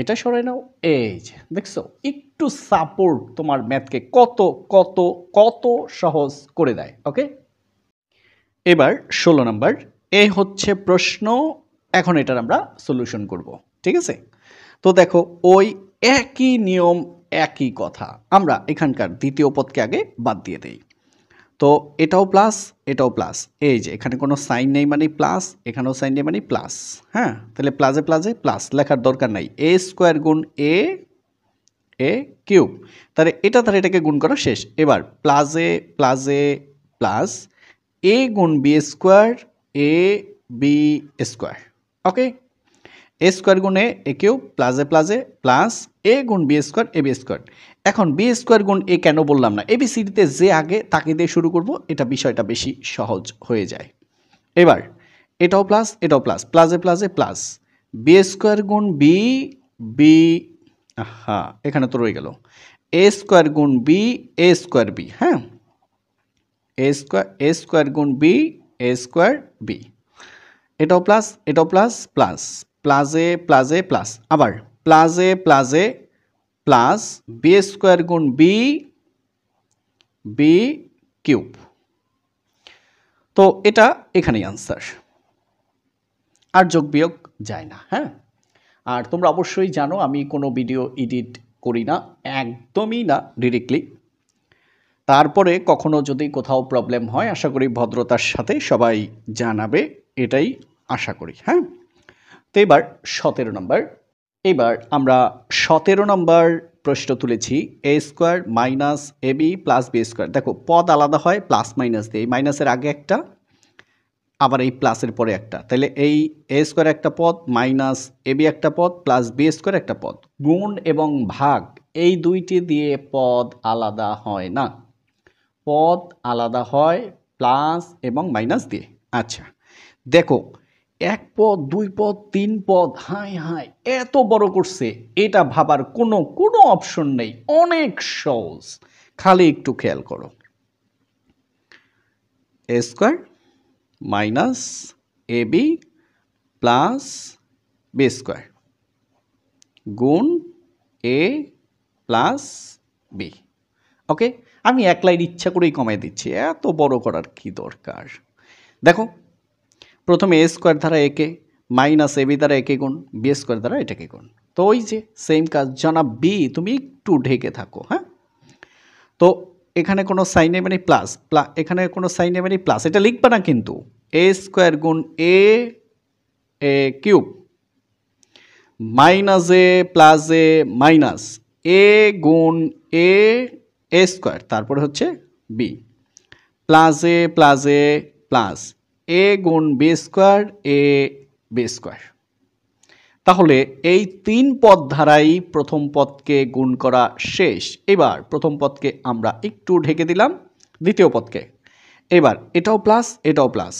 এটা সরাই নাও। এই যে দেখছো, একটু সাপোর্ট তোমার ম্যাথকে কত কত কত সহজ করে দেয়। ওকে, এবার 16 নাম্বার। এ হচ্ছে প্রশ্ন, এখন এটার আমরা সলিউশন করব। ঠিক আছে, তো দেখো ওই একই নিয়ম একই কথা, আমরা এখানকার দ্বিতীয় পদকে আগে বাদ দিয়ে দেই। তো এটাও প্লাস এটাও প্লাস, এই যে এখানে কোনো সাইন নেই মানে প্লাস, এখানেও সাইন নেই মানে প্লাস। হ্যাঁ, তাহলে প্লাসে প্লাসে প্লাস লেখার দরকার নাই, এ স্কোয়ার গুণ এ এ কিউব। তাহলে এটা দ্বারা এটাকে গুণ করা শেষ। এবার প্লাসে প্লাসে প্লাস এ গুণ B square A B square. Okay, A square গুণ এ কিউব প্লাসে প্লাসে প্লাস এ গুণ B square A B square. এখন বি স্কোয়ার গুণ এ কেন বললাম না, এবিসিডিতে যে আগে তাকে দিয়ে শুরু করব, এটা বিষয়টা বেশি সহজ হয়ে যায়। এবার এটাও প্লাস, এটাও প্লাস, প্লাসে প্লাসে প্লাস, বি স্কোয়ার গুণ বি, বি, হ্যাঁ এখানে তো রয়ে গেল এ স্কোয়ার গুণ বি, এ স্কোয়ার বি, হ্যাঁ এ স্কোয়ার গুণ বি, এ স্কোয়ার বি, এটাও প্লাস, এটাও প্লাস, প্লাস, প্লাসে প্লাসে প্লাস, আবার প্লাসে প্লাসে প্লাস, বি স্কোয়ার গুণ বি, বি কিউব। তো এটা এখানেই আনসার, আর যোগ বিয়োগ যায় না। হ্যাঁ, আর তোমরা অবশ্যই জানো আমি কোনো ভিডিও এডিট করি না, একদমই না, ডিরেক্টলি। তারপরে কখনো যদি কোথাও প্রবলেম হয় আশা করি ভদ্রতার সাথে সবাই জানাবে, এটাই আশা করি। হ্যাঁ, তো এবার 17 নম্বর, এবার আমরা 17 নম্বর প্রশ্ন তুলেছি, এ square minus A B plus B square. দেখো পদ আলাদা হয় প্লাস মাইনাস দিয়ে, এই মাইনাসের আগে একটা, আবার এই প্লাসের পরে একটা, তাহলে এই এ স্কোয়ার একটা পদ, মাইনাস এ বি একটা পদ, প্লাস বি স্কোয়ার একটা পদ। গুণ এবং ভাগ এই দুইটি দিয়ে পদ আলাদা হয় না, পদ আলাদা হয় প্লাস এবং মাইনাস দিয়ে। আচ্ছা দেখো, এক পদ, দুই পদ, তিন পদ, হাই হাই এত বড় করছে, এটা ভাবার কোনো কোনো অপশন নেই, অনেক সহজ, খালি একটু খেয়াল করো। এ square minus A B plus B square গুণ এ প্লাস বি। ওকে, আমি এক লাইন ইচ্ছা করেই কমাই দিচ্ছি, এত বড় করার কি দরকার। দেখো প্রথমে এ স্কোয়ার দ্বারা একে, মাইনাস এ বি দ্বারা একে গুণ, বি স্কোয়ার দ্বারা এটাকে গুণ। তো ওই যে সেম কাজ, জানা বি তুমি একটু ঢেকে থাকো। হ্যাঁ, তো এখানে কোনো সাইনে মানে প্লাস, এখানে কোনো সাইনে মানে প্লাস, এটা লিখবে না কিন্তু, এ স্কোয়ার গুণ এ এ কিউব মাইনাস এ প্লাস এ মাইনাস এ গুণ এ এ স্কোয়ার, তারপরে হচ্ছে B plus A plus A গুণ B square A B square. তাহলে এই তিন পদ ধারাই প্রথম পদকে গুণ করা শেষ। এবার প্রথম পদকে আমরা একটু ঢেকে দিলাম, দ্বিতীয় পদকে এবার এটাও প্লাস, এটাও প্লাস,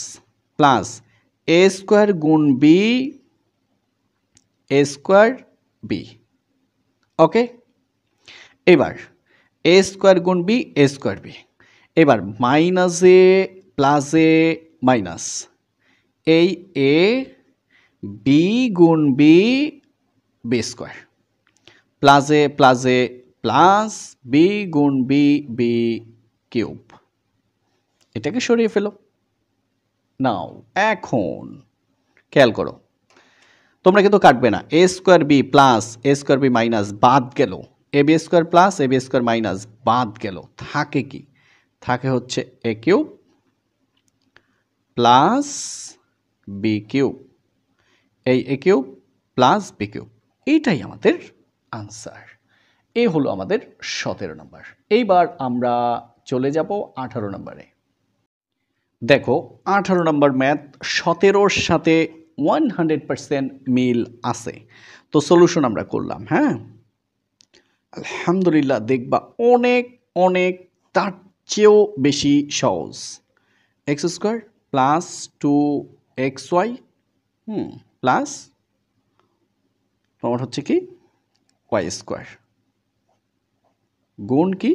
প্লাস এ স্কোয়ার গুণ বি, এ স্কোয়ার বি। ওকে, এবার এ স্কোয়ার গুণ বি, এ স্কোয়ার বি, এবার মাইনাস এ প্লাস এ মাইনাস এই এ বি গুণ বি, বি স্কোয়ার, প্লাসে প্লাসে প্লাস বি গুণ বি, বি কিউব। এটাকে সরিয়ে ফেলো। নাও এখন খেয়াল করো, তোমরা কিন্তু কাটবে না, এ square B plus A square B minus বাদ গেল, A B square plus A B square minus বাদ গেল, থাকে কি, থাকে হচ্ছে এ কিউব প্লাস বি কিউব, এই এ কিউব প্লাস বি কিউব, এইটাই আমাদের আনসার। এই হলো আমাদের 17 নম্বর। এইবার আমরা চলে যাব 18 নম্বরে। দেখো 18 নম্বর ম্যাথ 17-র সাথে 100% মিল আছে। তো সলিউশন আমরা করলাম। হ্যাঁ, আলহামদুলিল্লাহ, দেখবা অনেক অনেক তার চেয়েও বেশি সহজ। X square plus 2xy plus তোমার হচ্ছে কি ওয়াই স্কোয়ার গুণ কি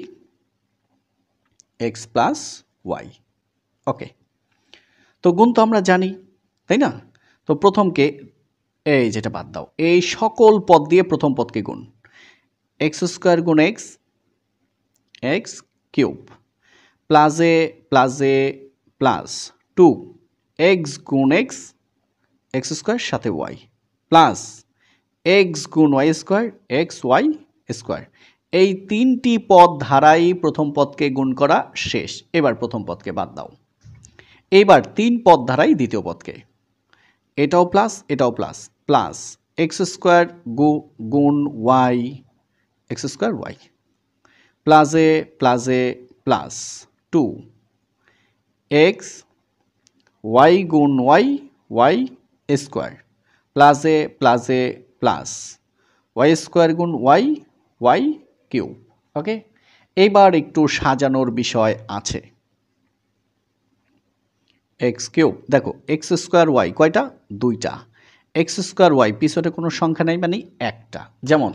এক্স প্লাস ওয়াই। ওকে, তো গুণ তো আমরা জানি, তাই না? তো প্রথমকে এই যেটা বাদ দাও, এই সকল পদ দিয়ে প্রথম পদকে গুণ, এক্স স্কোয়ার গুণ এক্স, এক্স কিউব প্লাসে প্লাসে প্লাস 2x গুণ এক্স, এক্স স্কোয়ার সাথে ওয়াই প্লাস এক্স গুণ Y square, x Y square. এই তিনটি পদ ধারাই প্রথম পদকে গুণ করা শেষ। এবার প্রথম পদকে বাদ দাও, এবার তিন পদ ধারাই দ্বিতীয় পদকে, এটাও প্লাস এটাও প্লাস, প্লাস এক্স স্কোয়ার গুণ ওয়াই, এক্স স্কোয়ার ওয়াই প্লাসে প্লাসে প্লাস 2x ওয়াই গুণ ওয়াই, ওয়াই স্কোয়ার প্লাসে প্লাসে প্লাস ওয়াই স্কোয়ার গুণ ওয়াই, ওয়াই কিউব। ওকে, এইবার একটু সাজানোর বিষয় আছে। X cube. দেখো এক্স স্কোয়ার ওয়াই কয়টা? দুইটা। এক্স স্কোয়ার ওয়াই পিছনে কোনো সংখ্যা নাই মানে একটা। যেমন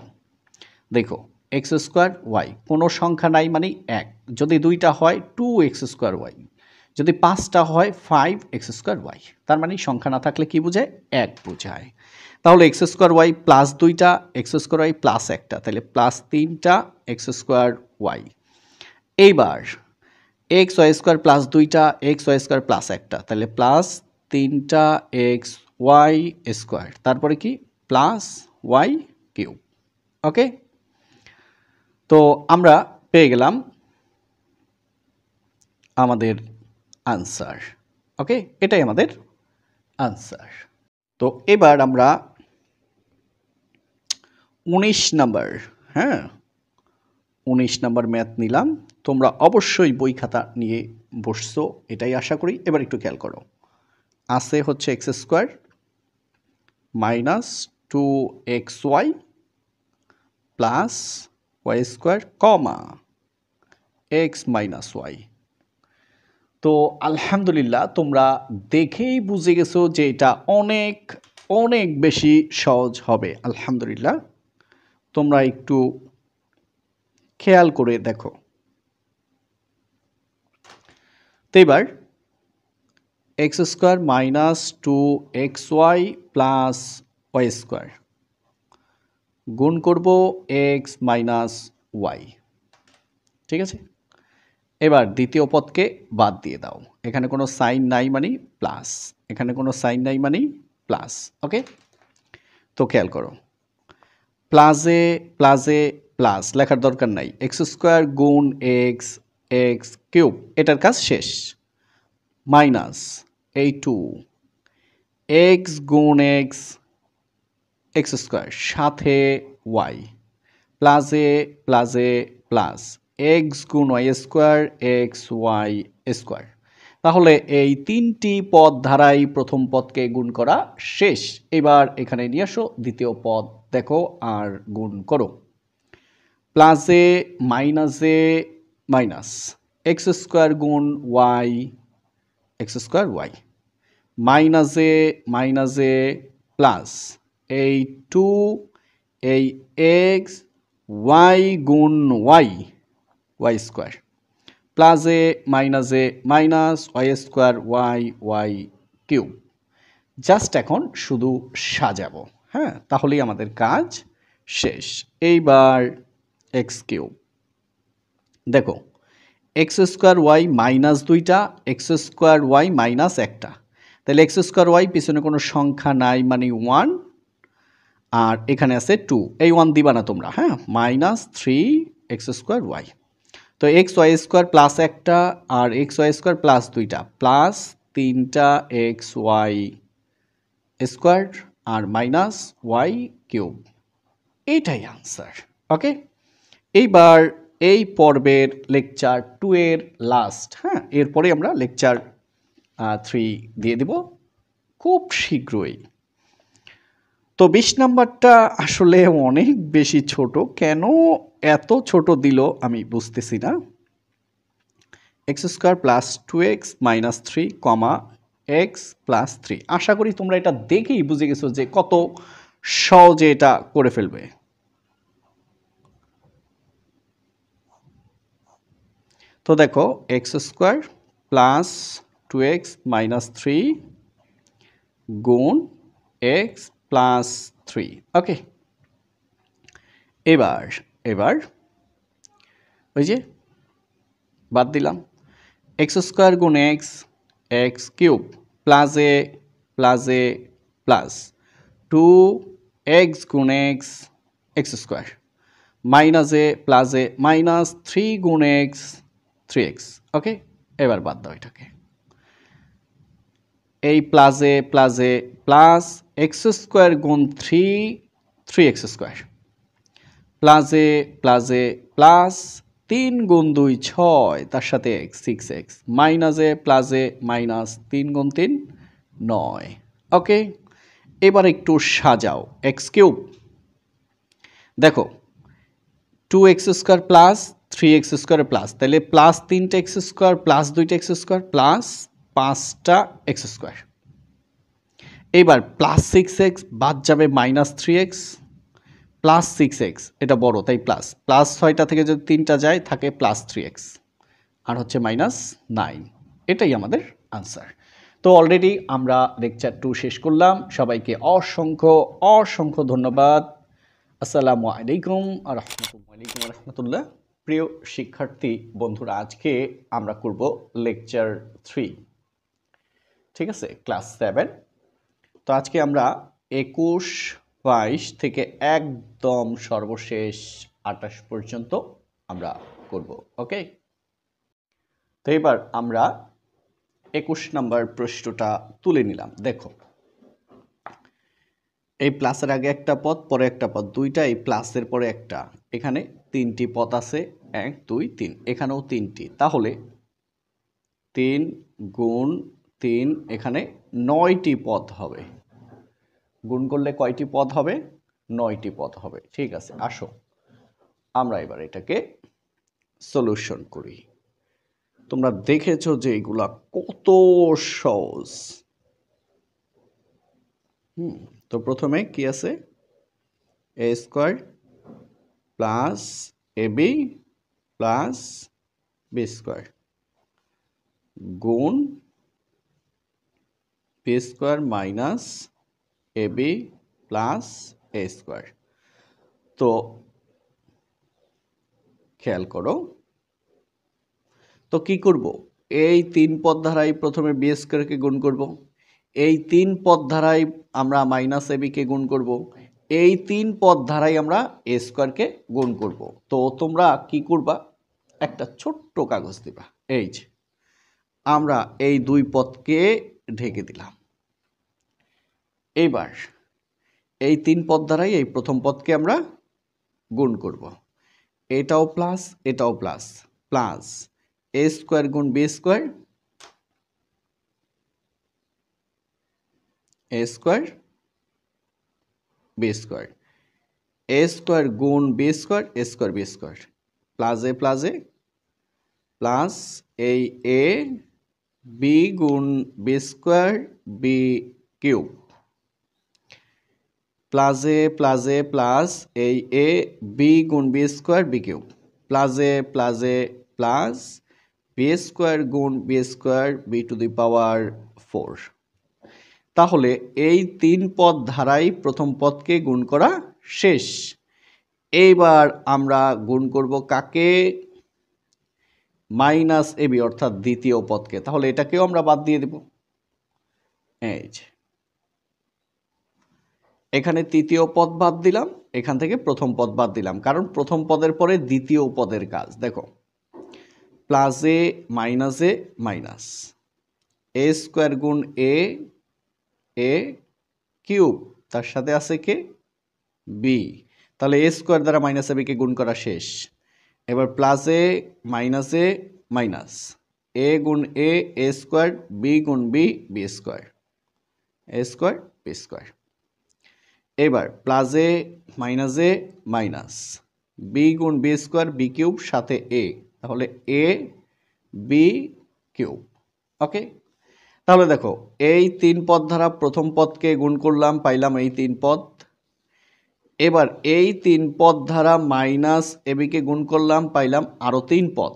দেখো এক্স স্কোয়ার ওয়াই কোনো সংখ্যা নাই মানে এক। যদি দুইটা হয় টু এক্স স্কোয়ার ওয়াই, যদি পাঁচটা হয় ফাইভ এক্স স্কোয়ার ওয়াই। তার মানে সংখ্যা না থাকলে কি বোঝায়? এক বোঝায়। তাহলে এক্স স্কোয়ার ওয়াই প্লাস দুইটা, এক্স স্কোয়ার ওয়াই প্লাস একটা, তাহলে প্লাস তিনটা এক্স স্কোয়ার ওয়াই। এইবার এক্স ওয়াই স্কোয়ার প্লাস দুইটা, এক্স ওয়াই স্কোয়ার প্লাস একটা, তাহলে প্লাস তিনটা এক্স ওয়াই স্কোয়ার, তারপরে কি প্লাস ওয়াই কিউব। ওকে, তো আমরা পেয়ে গেলাম আমাদের আনসার। ওকে, এটাই আমাদের আনসার। তো এবার আমরা 19 নাম্বার, হ্যাঁ 19 নাম্বার ম্যাথ নিলাম। তোমরা অবশ্যই বই খাতা নিয়ে বসছো এটাই আশা করি। এবার একটু খেয়াল করো, আছে হচ্ছে x square minus two x Y plus Y square comma x minus y. তো আলহামদুলিল্লাহ তোমরা দেখেই বুঝে গেছো যে এটা অনেক অনেক বেশি সহজ হবে। আলহামদুলিল্লাহ তোমরা একটু খেয়াল করে দেখো। তো এবার x square minus two x Y plus Y square গুণ করব এক্স মাইনাস ওয়াই। ঠিক আছে, এবার দ্বিতীয় পদকে বাদ দিয়ে দাও। এখানে কোনো সাইন নাই মানে প্লাস, এখানে কোনো সাইন নাই মানে প্লাস। ওকে, তো খেয়াল করো প্লাসে প্লাসে প্লাস লেখার দরকার নাই। এক্স স্কোয়ার গুণ এক্স এক্স কিউব, এটার কাজ শেষ। মাইনাস এই টু এক্স গুণ এক্স এক্স স্কোয়ার সাথে ওয়াই প্লাসে প্লাসে প্লাস এক্স গুণ Y square x Y square. তাহলে এই তিনটি পদ ধারাই প্রথম পদকে গুণ করা শেষ। এবার এখানে নিয়ে আসো দ্বিতীয় পদ, দেখো আর গুণ করো। প্লাসে মাইনাসে মাইনাস এক্স স্কোয়ার গুণ ওয়াই এক্স স্কোয়ার ওয়াই, মাইনাসে মাইনাসে প্লাস এই টু এই এক্স ওয়াই গুণ ওয়াই ওয়াই স্কোয়ার, প্লাসে মাইনাসে minus Y square y y cube. Just এখন শুধু সাজাবো, হ্যাঁ তাহলেই আমাদের কাজ শেষ। এইবার এক্স কিউব, দেখো এক্স স্কোয়ার ওয়াই মাইনাস দুইটা এক্স স্কোয়ার ওয়াই মাইনাস একটা, তাহলে এক্স স্কোয়ার ওয়াই পিছনে কোনো সংখ্যা নাই মানে ওয়ান, আর এখানে আছে টু, এই ওয়ান দিবা না তোমরা, হ্যাঁ minus three x square y. তো এক্স ওয়াই স্কোয়ার প্লাস একটা আর এক্স ওয়াই স্কোয়ার প্লাস দুইটা, প্লাস তিনটা এক্স ওয়াই স্কোয়ার আর মাইনাস ওয়াই কিউব, এইটাই আনসার। ওকে, এইবার এই পর্বের লেকচার 2 এর লাস্ট, হ্যাঁ এরপরে আমরা লেকচার 3 দিয়ে দেব খুব শীঘ্রই। তো 20 নাম্বারটা আসলে অনেক বেশি ছোট, কেন এত ছোট দিল আমি বুঝতেছি না। X square plus two x minus three comma X plus three. আশা করি তোমরা এটা দেখেই বুঝে গেছো যে কত সহজে এটা করে ফেলবে। তো দেখো x square plus two x minus three গুণ এক্স প্লাস থ্রি। ওকে, এবার এবার ওই যে বাদ দিলাম এক্স স্কোয়ার গুণ এক্স এক্স কিউব প্লাসে প্লাসে প্লাস টু এক্স গুণ এক্স এক্স স্কোয়ার মাইনাসে প্লাসে মাইনাস থ্রি গুণ এক্স থ্রি এক্স। ওকে, এবার বাদ দাও এটাকে। এই প্লাসে প্লাসে প্লাস এক্স স্কোয়ার গুণ থ্রি থ্রি এক্স স্কোয়ার প্লাসে প্লাসে প্লাস তিন গুণ দুই ছয় তার সাথে এক্স সিক্স এক্স মাইনাসে প্লাসে মাইনাস তিন গুণ তিন নয়। ওকে, এবার একটু সাজাও এক্স কিউব, দেখো two x square plus three x square plus, তাহলে প্লাস তিনটে এক্স স্কোয়ার প্লাস দুইটা এক্স স্কোয়ার প্লাস 5টা এক্স স্কোয়ার। এইবার প্লাস 6x বাদ যাবে -3x প্লাস 6x, এটা বড় তাই প্লাস, প্লাস 6টা থেকে যদি 3টা যায় থাকে প্লাস 3x আর হচ্ছে -9। এটাই আমাদের আনসার। তো অলরেডি আমরা লেকচার 2 শেষ করলাম। সবাইকে অসংখ্য অসংখ্য ধন্যবাদ। আসসালামু আলাইকুম ওয়া রাহমাতুল্লাহ। প্রিয় শিক্ষার্থী বন্ধুরা, আজকে আমরা করব লেকচার 3, ঠিক আছে, ক্লাস 7। তো আজকে আমরা 21, 22 থেকে একদম সর্বশেষ 28 পর্যন্ত আমরা করব। ওকে, তো এবার আমরা 21 নম্বর প্রশ্নটা তুলে নিলাম। দেখো, এই প্লাসের আগে একটা পদ, পরে একটা পদ, দুইটা, এই প্লাসের পরে একটা, এখানে 3টি পদ আছে, 1 2 3, এখানেও 3টি, তাহলে 3 গুণ 3, এখানে 9টি পদ হবে। গুণ করলে কয়টি পদ হবে? 9টি পদ হবে। ঠিক আছে, আসো আমরা এবার এটাকে সলিউশন করি। তোমরা দেখেছো যে এগুলা কত সহজ। তো প্রথমে কি আছে? A square plus A B plus B square গুণ B square minus A B plus A square. তো খেয়াল করো, তো কি করব? এই 3 পদ ধারায় প্রথমে বি স্কোয়ারকে গুণ করব, এই 3 পদ ধারায় আমরা মাইনাস এবিকে গুণ করব, এই 3 পদ ধারায় আমরা এ স্কোয়ারকে গুণ করব। তো তোমরা কি করবা? একটা ছোট্ট কাগজ দিবা। এই যে আমরা এই 2 পদকে ঢেকে দিলাম। এইবার এই 3 পদ ধারায় এই প্রথম পদকে আমরা গুণ করব। এটাও প্লাস, এটাও প্লাস, প্লাস এ স্কোয়ার গুণ B square, A square B square, A square গুণ B square, A square B square, plus A plus A, plus এই এ বি গুণ B square B cube, plus এ plus এ plus এই A B গুণ B square B cube, plus এ plus B square গুণ B square B to the power 4। তাহলে এই 3 পদ ধারায় প্রথম পদকে গুণ করা শেষ। এইবার আমরা গুণ করব কাকে? মাইনাস এবি অর্থাৎ দ্বিতীয় পদকে। তাহলে এটাকেও আমরা বাদ দিয়ে দেব। এই যে এখানে তৃতীয় পদ বাদ দিলাম, এখান থেকে প্রথম পদ বাদ দিলাম, কারণ প্রথম পদের পরে দ্বিতীয় পদের কাজ। দেখো, প্লাস এ মাইনাস এ স্কোয়ার গুণ এ কিউব, তার সাথে আছে কে? বি। তাহলে এ স্কোয়ার দ্বারা মাইনাস এ বিকে গুণ করা শেষ। এবার প্লাস এ মাইনাস এ গুণ এ স্কোয়ার, বি গুণ B square, A square B square. এবার প্লাস এ মাইনাস বি গুণ বি স্কোয়ার বি কিউব সাথে এ, তাহলে এ বি কিউব। ওকে, তাহলে দেখো এই 3 পদ ধারা প্রথম পদকে গুণ করলাম, পাইলাম এই 3 পদ। এবার এই 3 পদ ধারা মাইনাস এবিকে গুণ করলাম, পাইলাম আরও 3 পদ।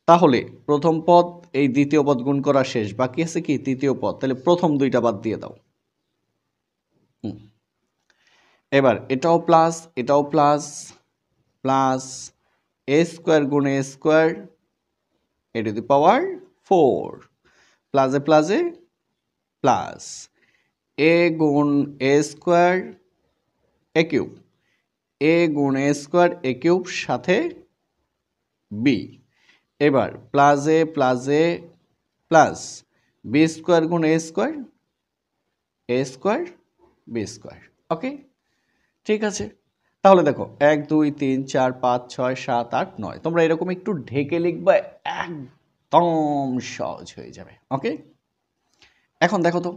তাহলে প্রথম পদ এই দ্বিতীয় পদ গুণ করা শেষ, বাকি আছে কি? তৃতীয় পদ। তাহলে প্রথম 2টা বাদ দিয়ে দাও। এবার এটাও প্লাস, এটাও প্লাস, প্লাস এ স্কোয়ার গুণ A square A to the power 4, plus A plus A গুণ A square A cube, A গুণ এ স্কোয়ার এ কিউব সাথে বি। এবার প্লাস এ প্লাস বি স্কোয়ার গুণ A square B square. Okay, ঠিক আছে। তাহলে দেখো 1 2 3 4 5 6 7 8 9, তোমরা এরকম একটু ঢেকে লিখবা, একদম সহজ হয়ে যাবে। ওকে, এখন দেখো তো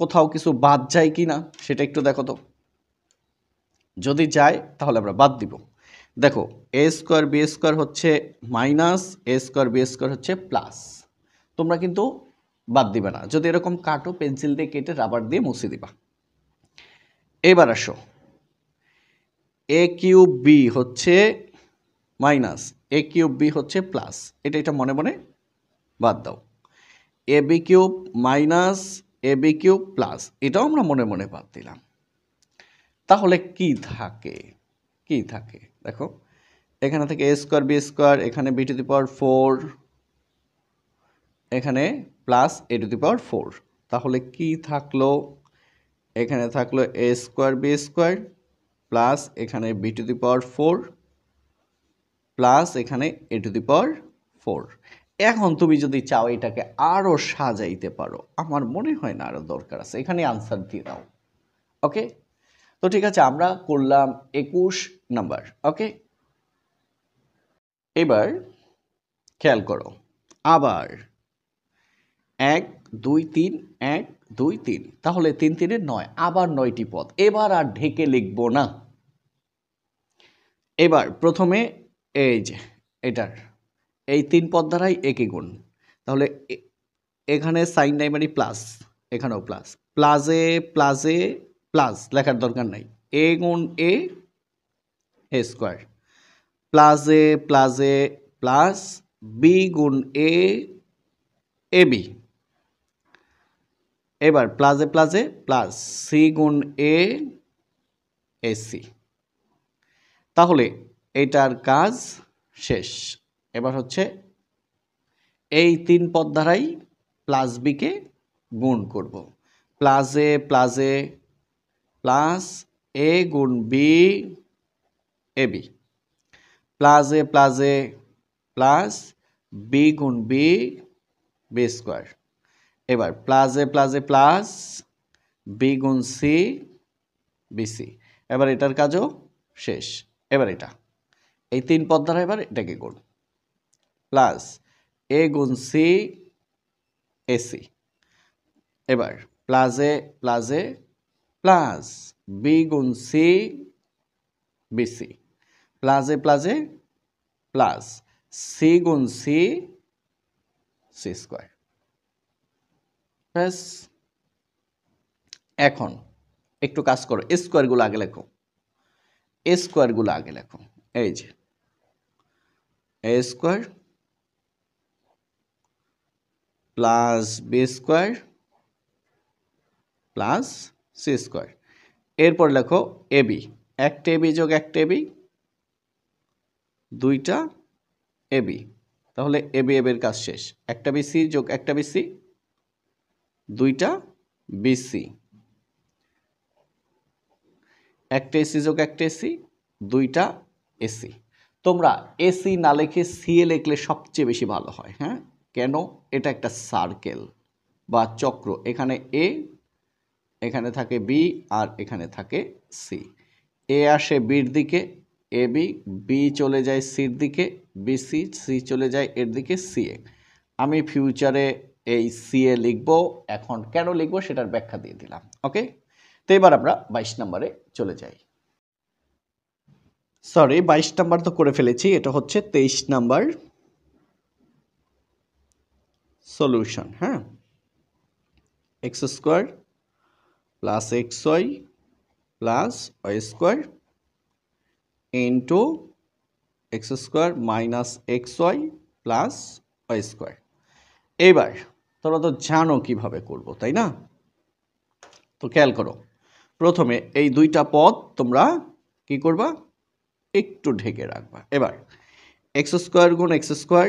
কোথাও কিছু বাদ যায় কি না সেটা একটু দেখো তো। যদি যায় তাহলে আমরা বাদ দিব। দেখো এ স্কোয়ার বি স্কোয়ার হচ্ছে মাইনাস, এ স্কোয়ার বি স্কোয়ার হচ্ছে প্লাস। তোমরা কিন্তু বাদ দিবে না। যদি এরকম কাটো, পেন্সিল দিয়ে কেটে রাবার দিয়ে মুছে দিবা। এবার আসো, এ কিউব বি হচ্ছে মাইনাস, এ কিউব বি হচ্ছে প্লাস, এটা মনে মনে বাদ দাও। A B cube minus A B cube plus, এটাও আমরা মনে মনে বাদ দিলাম। তাহলে কি থাকে, কি থাকে দেখো, এখানে থেকে এ স্কোয়ার বি স্কোয়ার, এখানে বি টু দি পাওয়ার 4, এখানে plus A to the power 4। তাহলে কি থাকলো, এখানে থাকলো a square B square plus এখানে b to the power 4 plus এখানে এ টু দি পাওয়ার 4। এখন তুমি যদি চাও এটাকে আরও সাজাইতে পারো, আমার মনে হয় না আরও দরকার আছে, এখানে আনসার দিয়ে দাও। ওকে, তো ঠিক আছে, আমরা করলাম 21 নাম্বার। ওকে, এবার খেয়াল করো, আবার 1 2 3 1 2 3, তাহলে 3 3 9, আবার 9টি পদ। এবার আর ঢেকে লিখবো না। এবার প্রথমে এই যে এটার এই 3 পদ দ্বারাই একে গুণ, তাহলে এখানে সাইন নাই মানে প্লাস, এখানেও প্লাস, প্লাসে প্লাসে প্লাস লেখার দরকার নাই, এ গুণ এ স্কোয়ার, প্লাসে প্লাসে প্লাস বি গুণ এ এ বি, এবার প্লাসে প্লাসে প্লাস সি গুণ এ এসি। তাহলে এটার কাজ শেষ। এবার হচ্ছে এই 3 পদ দ্বারাই প্লাস বিকে গুণ করব, প্লাসে প্লাসে প্লাস এ গুণ বি এ বি, প্লাসে প্লাসে প্লাস বি গুণ বি বি স্কোয়ার, এবার প্লাসে প্লাসে প্লাস বি গুণ সি বিসি। এবার এটার কাজও শেষ। এবার এটা এই 3 পদ দ্বারা এবার এটাকে গুণ, প্লাস এ গুণ সি এসি, এবার প্লাসে প্লাসে প্লাস বি গুণ সি বিসি, প্লাসে প্লাসে প্লাস সি গুণ সি সি স্কোয়ার। ব্যাস, এখন একটু কাজ করো, স্কোয়ারগুলো আগে লেখো, স্কোয়ারগুলো আগে লেখো। এই যে A square plus B square plus C square, এরপর লেখো এবি, একটা এবি যোগ একটা এবি, দুইটা এবি, তাহলে এবি এবির কাজ শেষ। একটা বিসি যোগ একটা বিসি, দুইটা বিসি, একটা এসি যোগ একটা এসি, দুইটা এসি। তোমরা এসি না লিখে সিএ লিখলে সবচেয়ে বেশি ভালো হয়। হ্যাঁ, কেন? এটা একটা সার্কেল বা চক্র, এখানে এ, এখানে থাকে বি, আর এখানে থাকে সি। এ আসে বির দিকে এ বি, বি চলে যায় সির দিকে বিসি, সি চলে যায় এর দিকে সিএ। আমি ফিউচারে এই সিএ লিখব, এখন কেন লিখব সেটার ব্যাখ্যা দিয়ে দিলাম। ওকে, তো এবার আমরা 22 নম্বরে চলে যাই। সরি, 22 নাম্বার তো করে ফেলেছি, এটা হচ্ছে 23 নাম্বার সলিউশন। হ্যাঁ, x square plus x Y plus Y square into x square minus x Y plus Y square. এবার তোমরা তো জানো কিভাবে করব, তাই না? তো খেয়াল করো, প্রথমে এই দুইটা পদ তোমরা কি করবা, একটু ঢেকে রাখবা। এবার এক্স স্কোয়ার গুণ x square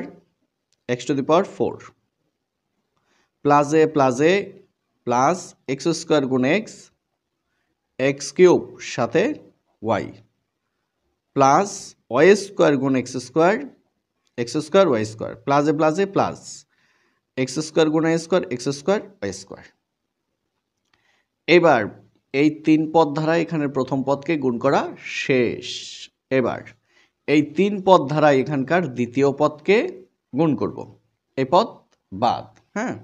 X to the power 4 প্লাসে প্লাসে প্লাস এক্স স্কোয়ার গুণ এক্স এক্স কিউব সাথে ওয়াই প্লাস ওয়াই স্কোয়ার গুণ এক্স স্কোয়ার ওয়াই স্কোয়ার, প্লাসে প্লাসে প্লাস এক্স স্কোয়ার গুণ এক্স স্কোয়ার ওয়াই স্কোয়ার। এবার এই 3 পদ ধারা এখানের প্রথম পদকে গুণ করা শেষ। এবার এই 3 পদ ধারা এখানকার দ্বিতীয় পদকে গুণ করব, এই পদ বাদ। হ্যাঁ,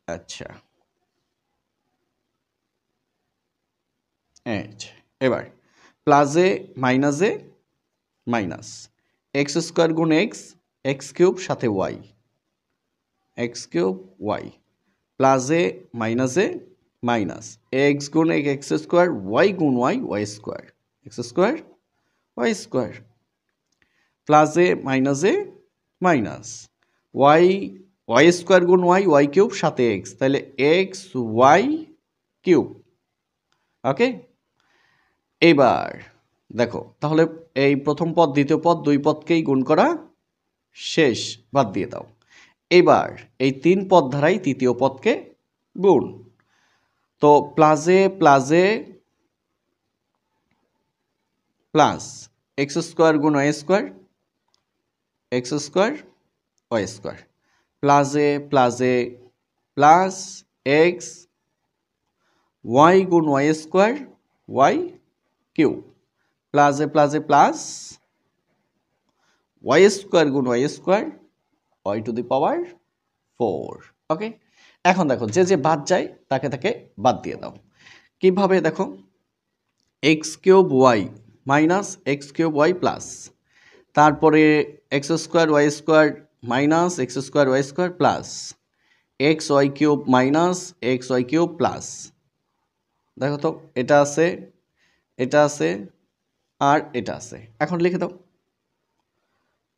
আচ্ছা, এবার প্লাসে মাইনাসে মাইনাস এক্স স্কোয়ার গুণ এক্স কিউব সাথে Y X cube Y plus এ মাইনাস এক্স গুণ এক্স স্কোয়ার ওয়াই গুণ Y square X square Y square plus এ মাইনাস ওয়াই স্কোয়ার গুণ ওয়াই কিউব সাথে এক্স, তাহলে এক্স ওয়াই কিউব। ওকে, এবার দেখো তাহলে এই প্রথম পদ দ্বিতীয় পদ দুই পদকেই গুণ করা শেষ, বাদ দিয়ে দাও। এবার এই তিন পদ ধারাই তৃতীয় পদকে গুণ, তো প্লাসে প্লাস এক্স স্কোয়ার গুণ ওয়াই স্কোয়ার ওয়াই স্কোয়ার প্লাসে প্লাস এক্স ওয়াই গুণ ওয়াই স্কোয়ার ওয়াই কিউব প্লাসে প্লাস ওয়াই স্কোয়ার গুণ Y square Y to the power 4। Okay, এখন দেখো যে বাদ যায় তাকে বাদ দিয়ে দাও। কিভাবে দেখো, X cube Y minus X cube Y plus, তারপরে X square minus x square Y square plus x Y cube minus x Y cube plus, দেখো তো এটা আছে আর এটা আছে, এখন লিখে দাও।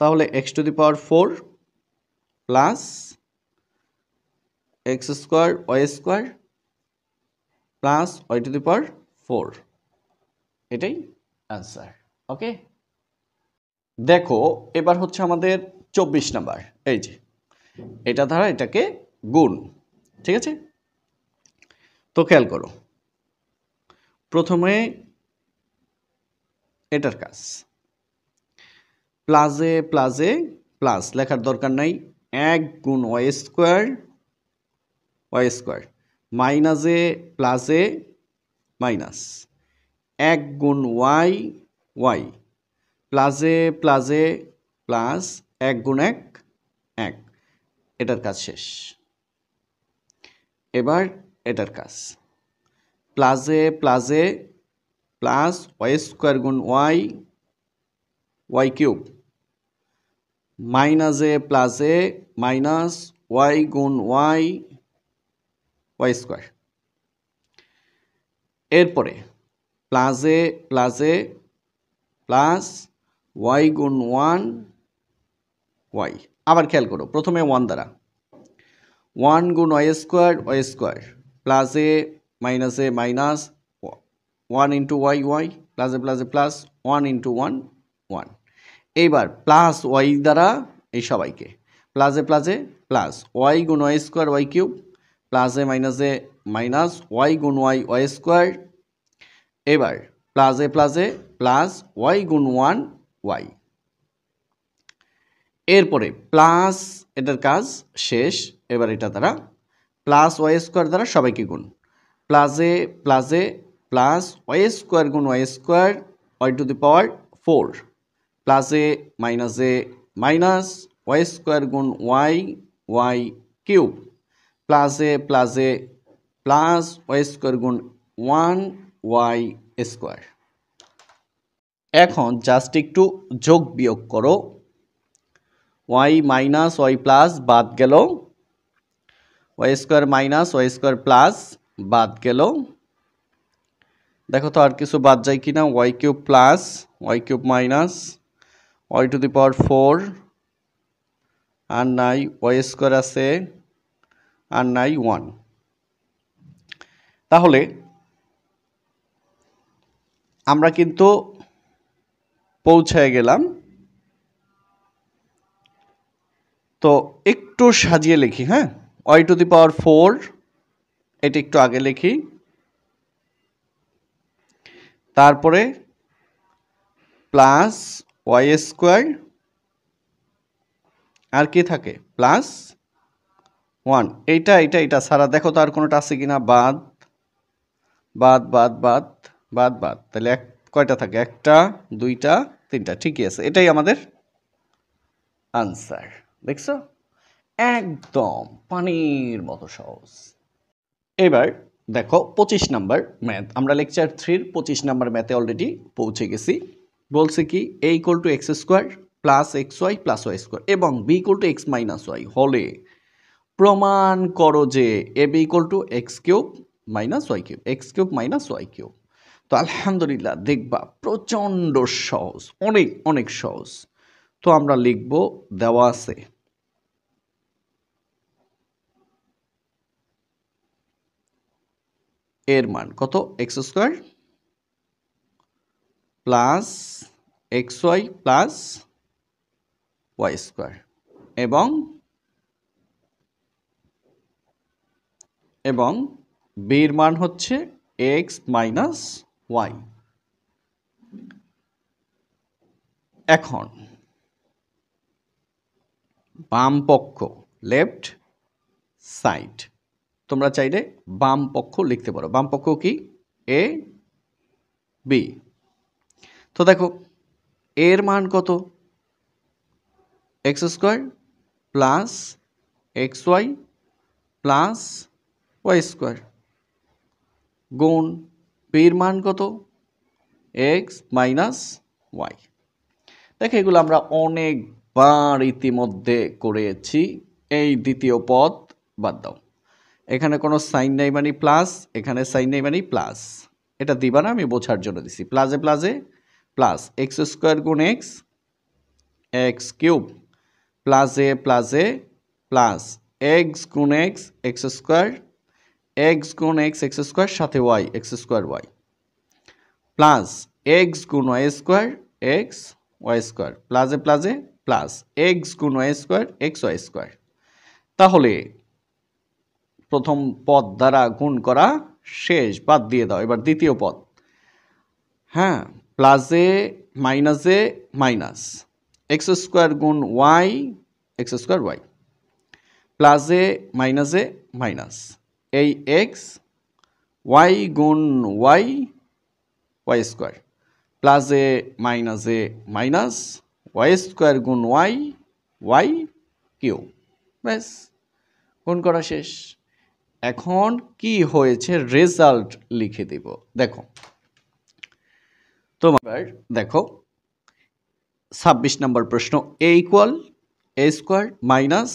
তাহলে X to the power 4 plus x square plus Y to the power 4, এটাই আনসার। ওকে, দেখো এবার হচ্ছে আমাদের 24 নাম্বার, এই যে এটা দ্বারা এটাকে গুণ, ঠিক আছে? তো খেয়াল করো, প্রথমে এটার কাজ প্লাস লেখার দরকার নাই, 1 গুণ ওয়াই স্কোয়ার মাইনাসে মাইনাস 1 গুণ ওয়াই প্লাসে প্লাস 1 গুণ 1, এটার কাজ শেষ। এবার এটার কাজ প্লাসে প্লাস ওয়াই স্কোয়ার গুণ ওয়াই কিউব মাইনাসে মাইনাস ওয়াই গুণ ওয়াই স্কোয়ার, এরপরে প্লাসে প্লাস ওয়াই গুণ 1 ওয়াই। আবার খেয়াল করো, প্রথমে 1 দ্বারা 1 গুণ ওয়াই স্কোয়ার প্লাসে মাইনাস 1 ইন্টু ওয়াই প্লাসে প্লাস 1 ইন্টু 1। এইবার প্লাস ওয়াই দ্বারা এই সবাইকে প্লাসে প্লাস ওয়াই গুণ ওয়াই স্কোয়ার ওয়াই কিউব প্লাসে মাইনাস ওয়াই গুণ ওয়াই স্কোয়ার, এবার প্লাসে প্লাস ওয়াই গুণ 1 ওয়াই, এরপরে প্লাস এটার কাজ শেষ। এবার এটা দ্বারা প্লাস ওয়াই স্কোয়ার দ্বারা সবাইকে গুণ, প্লাসে প্লাস ওয়াই স্কোয়ার গুণ Y square Y to the power 4 প্লাসে মাইনাস ওয়াই স্কোয়ার গুণ ওয়াই কিউব প্লাসে প্লাস ওয়াই স্কোয়ার গুণ 1 ওয়াই স্কোয়ার। এখন জাস্ট একটু যোগ বিয়োগ করো, ওয়াই মাইনাস ওয়াই প্লাস বাদ গেল, Y square minus Y square plus বাদ গেল, দেখো তো আর কিছু বাদ যায় কিনা, Y cube plus Y cube minus Y to the power 4 আর নাই ওয়াই স্কোয়ার আছে আর নাই 1। তাহলে আমরা কিন্তু পৌঁছায় গেলাম। তো একটু সাজিয়ে লিখি, হ্যাঁ, ওয়াই টু দি পাওয়ার 4 এটা একটু আগে লিখি, তারপরে প্লাস ওয়াই স্কোয়ার আর কি থাকে প্লাস 1, এইটা সারা দেখো তো আর কোনোটা আছে কিনা, বাদ, তাহলে কয়টা থাকে, 1টা 2টা 3টা, ঠিকই আছে, এটাই আমাদের আনসার। দেখছো, একদম পানির মতো সহজ। এবার দেখো 25 নাম্বার ম্যাথ, আমরা লেকচার 3 25 নাম্বার ম্যাথে অলরেডি পৌঁছে গেছি। বলছে কি a equal to x square plus x Y plus Y square এবং b equal to x minus Y হলে প্রমাণ করো যে A B equal to X cube minus Y cube, X cube minus Y cube. তো আলহামদুলিল্লাহ দেখবা প্রচণ্ড সহজ, অনেক অনেক সহজ। তো আমরা লিখব, দেওয়া আছে এর মান কত, x square plus x Y plus Y square, এবং এবং বির মান হচ্ছে এক্স মাইনাস ওয়াই। এখন বাম পক্ষ লেফট সাইড, তোমরা চাইলে বাম পক্ষ লিখতে পারো। বাম পক্ষ কি, এ বি। তো দেখো এর মান কত, x square plus x Y plus Y square, গুণ বির মান কত, এক্স মাইনাস ওয়াই। দেখো এগুলো আমরা অনেকবার ইতিমধ্যে করেছি। এই দ্বিতীয় পদ বাদ দাও, এখানে কোনো সাইন নাই মানে প্লাস, এখানে সাইন নাই মানে প্লাস, এটা দিবা না, আমি বোঝার জন্য দিছি। প্লাসে প্লাসে প্লাস এক্স স্কোয়ার গুণ এক্স, এক্স কিউব প্লাসে প্লাসে প্লাস এক্স গুণ এক্স, এক্স স্কোয়ার, এক্স গুণ এক্স, এক্স স্কোয়ার সাথে Y, x square Y, plus x গুণ Y square, x Y square, প্লাসে প্লাসে প্লাস এক্স গুণ Y square, x Y square. তাহলে প্রথম পদ দ্বারা গুণ করা শেষ, বাদ দিয়ে দাও। এবার দ্বিতীয় পদ, হ্যাঁ, প্লাসে মাইনাসে মাইনাস এক্স স্কোয়ার গুণ ওয়াই, এক্স স্কোয়ার ওয়াই, প্লাসে মাইনাসে মাইনাস এই এক্স, ওয়াই গুণ ওয়াই, ওয়াই স্কোয়ার, প্লাসে মাইনাসে মাইনাস ওয়াই স্কোয়ার গুণ ওয়াই, ওয়াই কিউব। ব্যাস, গুণ করা শেষ। এখন কি হয়েছে রেজাল্ট লিখে দেব। দেখো তোমার, দেখো 26 নম্বর প্রশ্ন, এ equal A square minus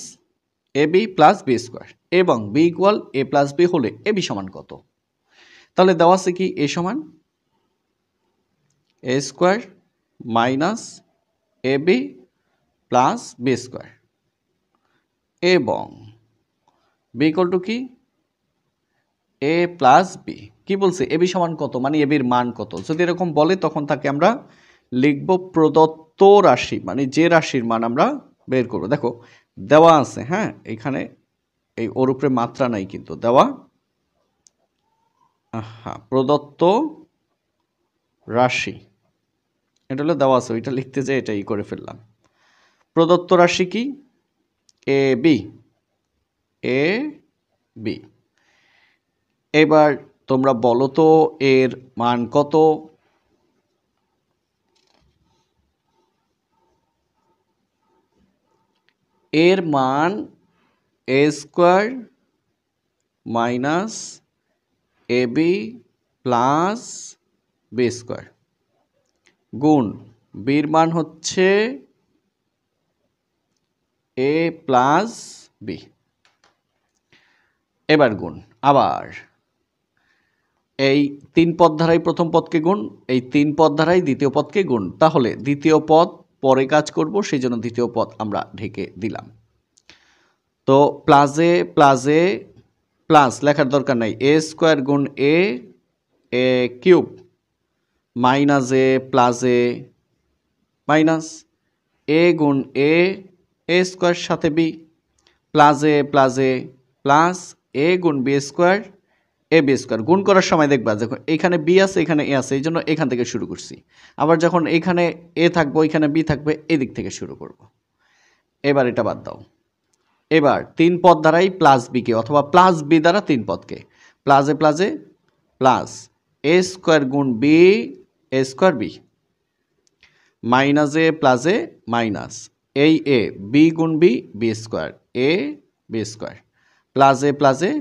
A B plus B square এবং বি ইকুয়াল এ প্লাস বি হলে এ বি সমান কত? তাহলে দেওয়া আছে কি, এ সমান এ square minus A B plus B square এবং বি ইকুয়াল টু কি, এ প্লাস বি। কি বলছে, এ বি সমান কত, মানে এ বির মান কত। যদি এরকম বলে তখন তাকে আমরা লিখব প্রদত্ত রাশি, মানে যে রাশির মান আমরা বের করব। দেখো দেওয়া আছে, হ্যাঁ, এখানে এই ওর উপরে মাত্রা নাই কিন্তু দেওয়া, হ্যাঁ, প্রদত্ত রাশি, এটা হলো দেওয়া আছে, ওইটা লিখতে যে এটাই করে ফেললাম। প্রদত্ত রাশি কি, এ বি, এ বি। এবার তোমরা বলো তো এর মান কত? এর মান এ square minus A B plus B square গুণ বির মান হচ্ছে এ প্লাস বি। এবার গুণ, আবার এই তিন পদ ধারায় প্রথম পদকে গুণ, এই তিন পদ ধারায় দ্বিতীয় পদকে গুণ। তাহলে দ্বিতীয় পদ পরে কাজ করব, সেই জন্য দ্বিতীয় পদ আমরা ঢেকে দিলাম। তো প্লাসে প্লাসে প্লাস লেখার দরকার নাই, এ স্কোয়ার গুণ এ, এ কিউব মাইনাসে প্লাসে মাইনাস এ গুণ এ স্কোয়ার সাথে বি, প্লাসে প্লাসে প্লাস এ গুণ B square, A B square. গুণ করার সময় দেখবা যখন এখানে বি আছে এখানে এ আছে, এই জন্য এখান থেকে শুরু করছি। আবার যখন এখানে এ থাকবো এখানে বি থাকবে, এদিক থেকে শুরু করব। এবার এটা বাদ দাও। এবার তিন পদ দ্বারাই প্লাস বিকে অথবা প্লাস বি দ্বারা তিন পদকে, প্লাসে প্লাসে প্লাস এ স্কোয়ার গুণ বি, এ স্কোয়ার বি, মাইনাসে প্লাসে মাইনাস এই এ বি গুণ B, B square, A B square, প্লাসে প্লাসে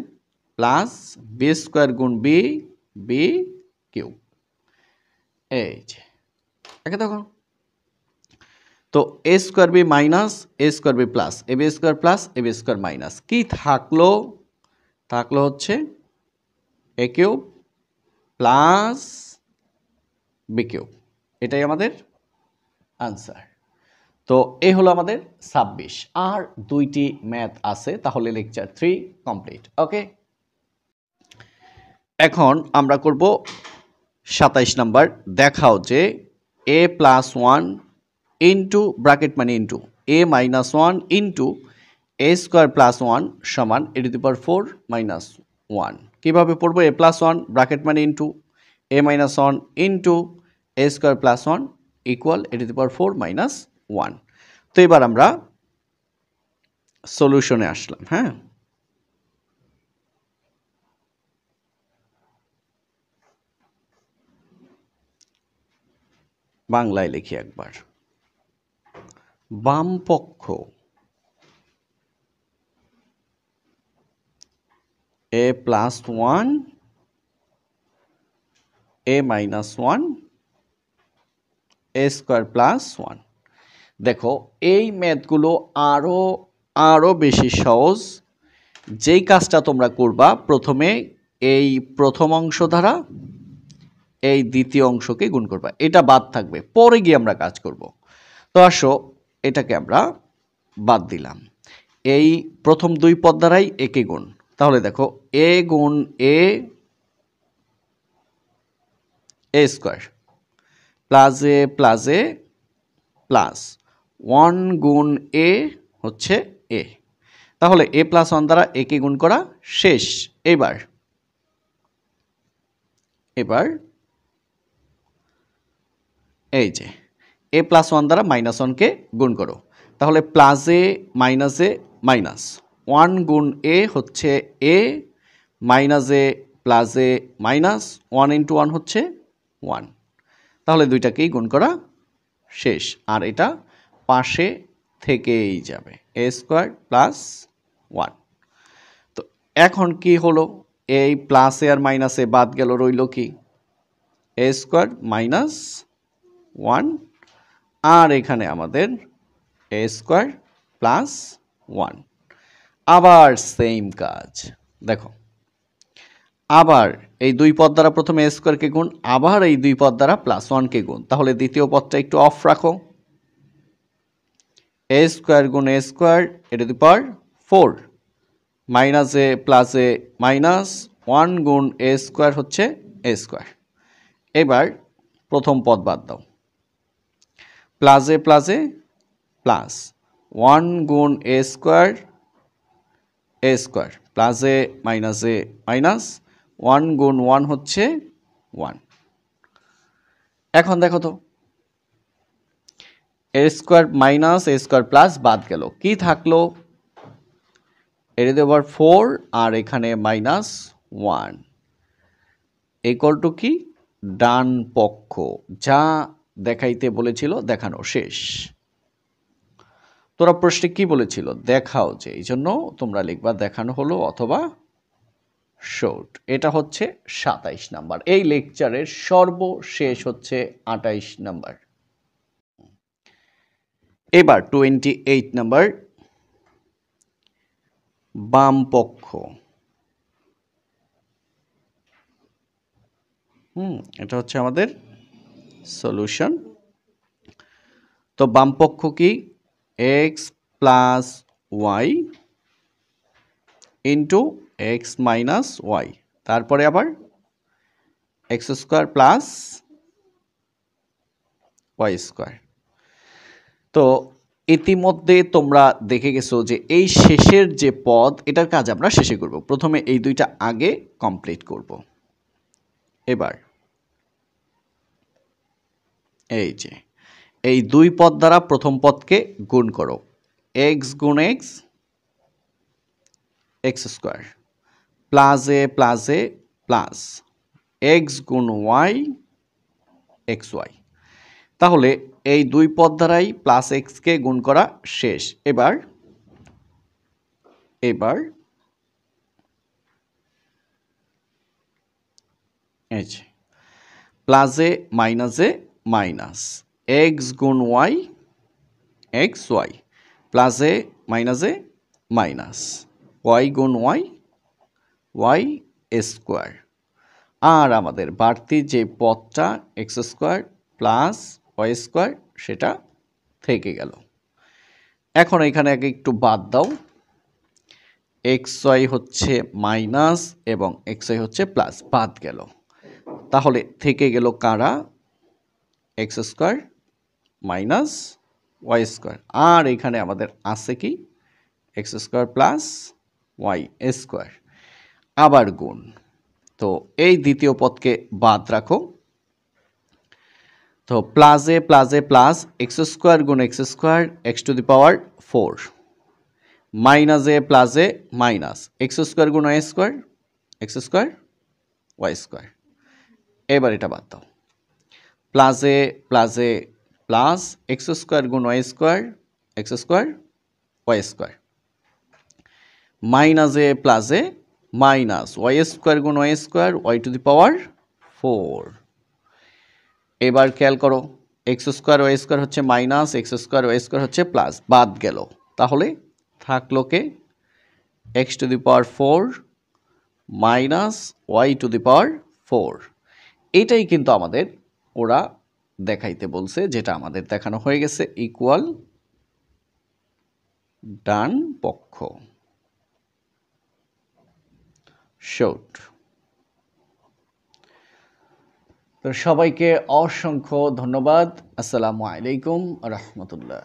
প্লাস বি স্কোয়ার গুণ বি, বি কিউব। এই যে একে দেখো, তো এ square B minus A square B plus A B square plus A B square minus কি থাকলো, থাকলো হচ্ছে এ কিউব প্লাস বি কিউব, এটাই আমাদের আনসার। তো এই হলো আমাদের 26, আর 2টি ম্যাথ আছে, তাহলে লেকচার 3 কমপ্লিট। ওকে, এখন আমরা করব 27 নাম্বার। দেখাও যে এ প্লাস 1 ইন্টু ব্র্যাকেট মানে ইন্টু এ মাইনাস 1 ইন্টু এ স্কোয়ার প্লাস 1 সমান এ টু দি পাওয়ার 4 মাইনাস 1। কীভাবে পড়বো? এ প্লাস 1 ব্র্যাকেট মানে into A minus 1 into A square plus 1 equal A to the power 4 minus 1। তো এবার আমরা সলিউশনে আসলাম। হ্যাঁ, বাংলায় লিখি একবার। বাম পক্ষ এ প্লাস 1 এ মাইনাস 1 এ স্কোয়ার প্লাস 1। দেখো এই ম্যাথগুলো আরও বেশি সহজ। যেই কাজটা তোমরা করবা, প্রথমে এই প্রথম অংশ দ্বারা এই দ্বিতীয় অংশকে গুণ করবা, এটা বাদ থাকবে, পরে গিয়ে আমরা কাজ করব। তো আসো এটাকে আমরা বাদ দিলাম, এই প্রথম দুই পদ দ্বারাই একে গুণ। তাহলে দেখো এ গুণ এ এ স্কোয়ার প্লাস এ প্লাস 1 গুণ এ হচ্ছে এ। তাহলে এ প্লাস 1 দ্বারা একে গুণ করা শেষ। এবার এই যে এ প্লাস 1 দ্বারা মাইনাস 1কে গুণ করো, তাহলে প্লাস এ মাইনাস 1 গুণ এ হচ্ছে এ, মাইনাস এ প্লাস এ মাইনাস 1 ইন্টু 1 হচ্ছে 1। তাহলে দুইটাকেই গুণ করা শেষ, আর এটা পাশে থেকেই যাবে এ স্কোয়ার প্লাস 1। তো এখন কি হলো, এই প্লাসে আর মাইনাসে বাদ গেল, রইল কি এ স্কোয়ার মাইনাস 1, আর এখানে আমাদের এ স্কোয়ার প্লাস 1। আবার সেম কাজ, দেখো আবার এই দুই পদ দ্বারা প্রথমে এ স্কোয়ারকে গুণ, আবার এই দুই পদ দ্বারা প্লাস 1কে গুণ। তাহলে দ্বিতীয় পদটা একটু অফ রাখো, এ স্কোয়ার গুণ A square A to the power 4 minus এ প্লাস এ মাইনাস 1 গুণ এ স্কোয়ার হচ্ছে এ স্কোয়ার। এবার প্রথম পদ বাদ দাও, প্লাস এ প্লাস 1 গুণ এ স্কোয়ার প্লাস এ মাইনাস 1 গুণ 1 হচ্ছে 1। এখন দেখো তো এ স্কোয়ার মাইনাস এ স্কোয়ার প্লাস বাদ গেল, কি থাকলো এ টু দি পাওয়ার 4 আর এখানে মাইনাস 1 ইকুয়াল টু কি ডান পক্ষ, যা দেখাইতে বলেছিল দেখানো শেষ। তোরা প্রশ্নে কি বলেছিল দেখাও, যে এই জন্য তোমরা লিখবা দেখানো হলো অথবা শর্ট। এটা হচ্ছে 27 নাম্বার। এই লেকচারের সর্বশেষ হচ্ছে 28 নাম্বার। এবার 28 নাম্বার, বাম পক্ষ। এটা হচ্ছে আমাদের সলিউশন। তো বাম পক্ষ কি x plus y into x minus y, তারপরে আবার x square plus Y square. তো ইতিমধ্যে তোমরা দেখে গেছো যে এই শেষের যে পদ, এটার কাজ আমরা শেষে করব, প্রথমে এই দুইটা আগে কমপ্লিট করব। এবার এই যে এই দুই পদ দ্বারা প্রথম পদকে গুণ করো, এক্স গুণ এক্স এক্স স্কোয়ার প্লাস এ প্লাস এক্স গুণ ওয়াই এক্স ওয়াই। তাহলে এই দুই পদ দ্বারাই প্লাস এক্সকে গুণ করা শেষ। এবার এই যে প্লাসে মাইনাসে মাইনাস এক্স গুণ ওয়াই এক্স ওয়াই প্লাস এ মাইনাস ওয়াই গুণ ওয়াই ওয়াই স্কোয়ার। আর আমাদের বাড়তি যে পদটা X square plus Y square সেটা থেকে গেল। এখন এখানে আগে একটু বাদ দাও, এক্স ওয়াই হচ্ছে মাইনাস এবং এক্স ওয়াই হচ্ছে প্লাস, বাদ গেল। তাহলে থেকে গেল কারা? X square minus Y square. আর এখানে আমাদের আছে কি? X square plus Y square. আবার গুণ, তো এই দ্বিতীয় পদকে বাদ রাখো। তো প্লাসে প্লাস এক্স স্কোয়ার গুণ x square X to the power 4 মাইনাসে প্লাসে মাইনাস এক্স স্কোয়ার গুণ Y square X square Y square. এবার এটা বাদ দাও, প্লাসে প্লাস এক্স স্কোয়ার গুণ Y square X square Y square মাইনাসে প্লাসে মাইনাস ওয়াই স্কোয়ার গুণ Y square Y to the power 4। এবার খেয়াল করো, এক্স স্কোয়ার ওয়াই স্কোয়ার হচ্ছে minus x square Y square হচ্ছে প্লাস, বাদ গেল। তাহলে থাকলো কে? X to the power 4 minus Y to the power 4। এটাই কিন্তু আমাদের ওরা দেখাইতে বলছে, যেটা আমাদের দেখানো হয়ে গেছে, ইকুয়াল ডান পক্ষ শোড। তো সবাইকে অসংখ্য ধন্যবাদ। আসসালামু আলাইকুম রহমতুল্লাহ।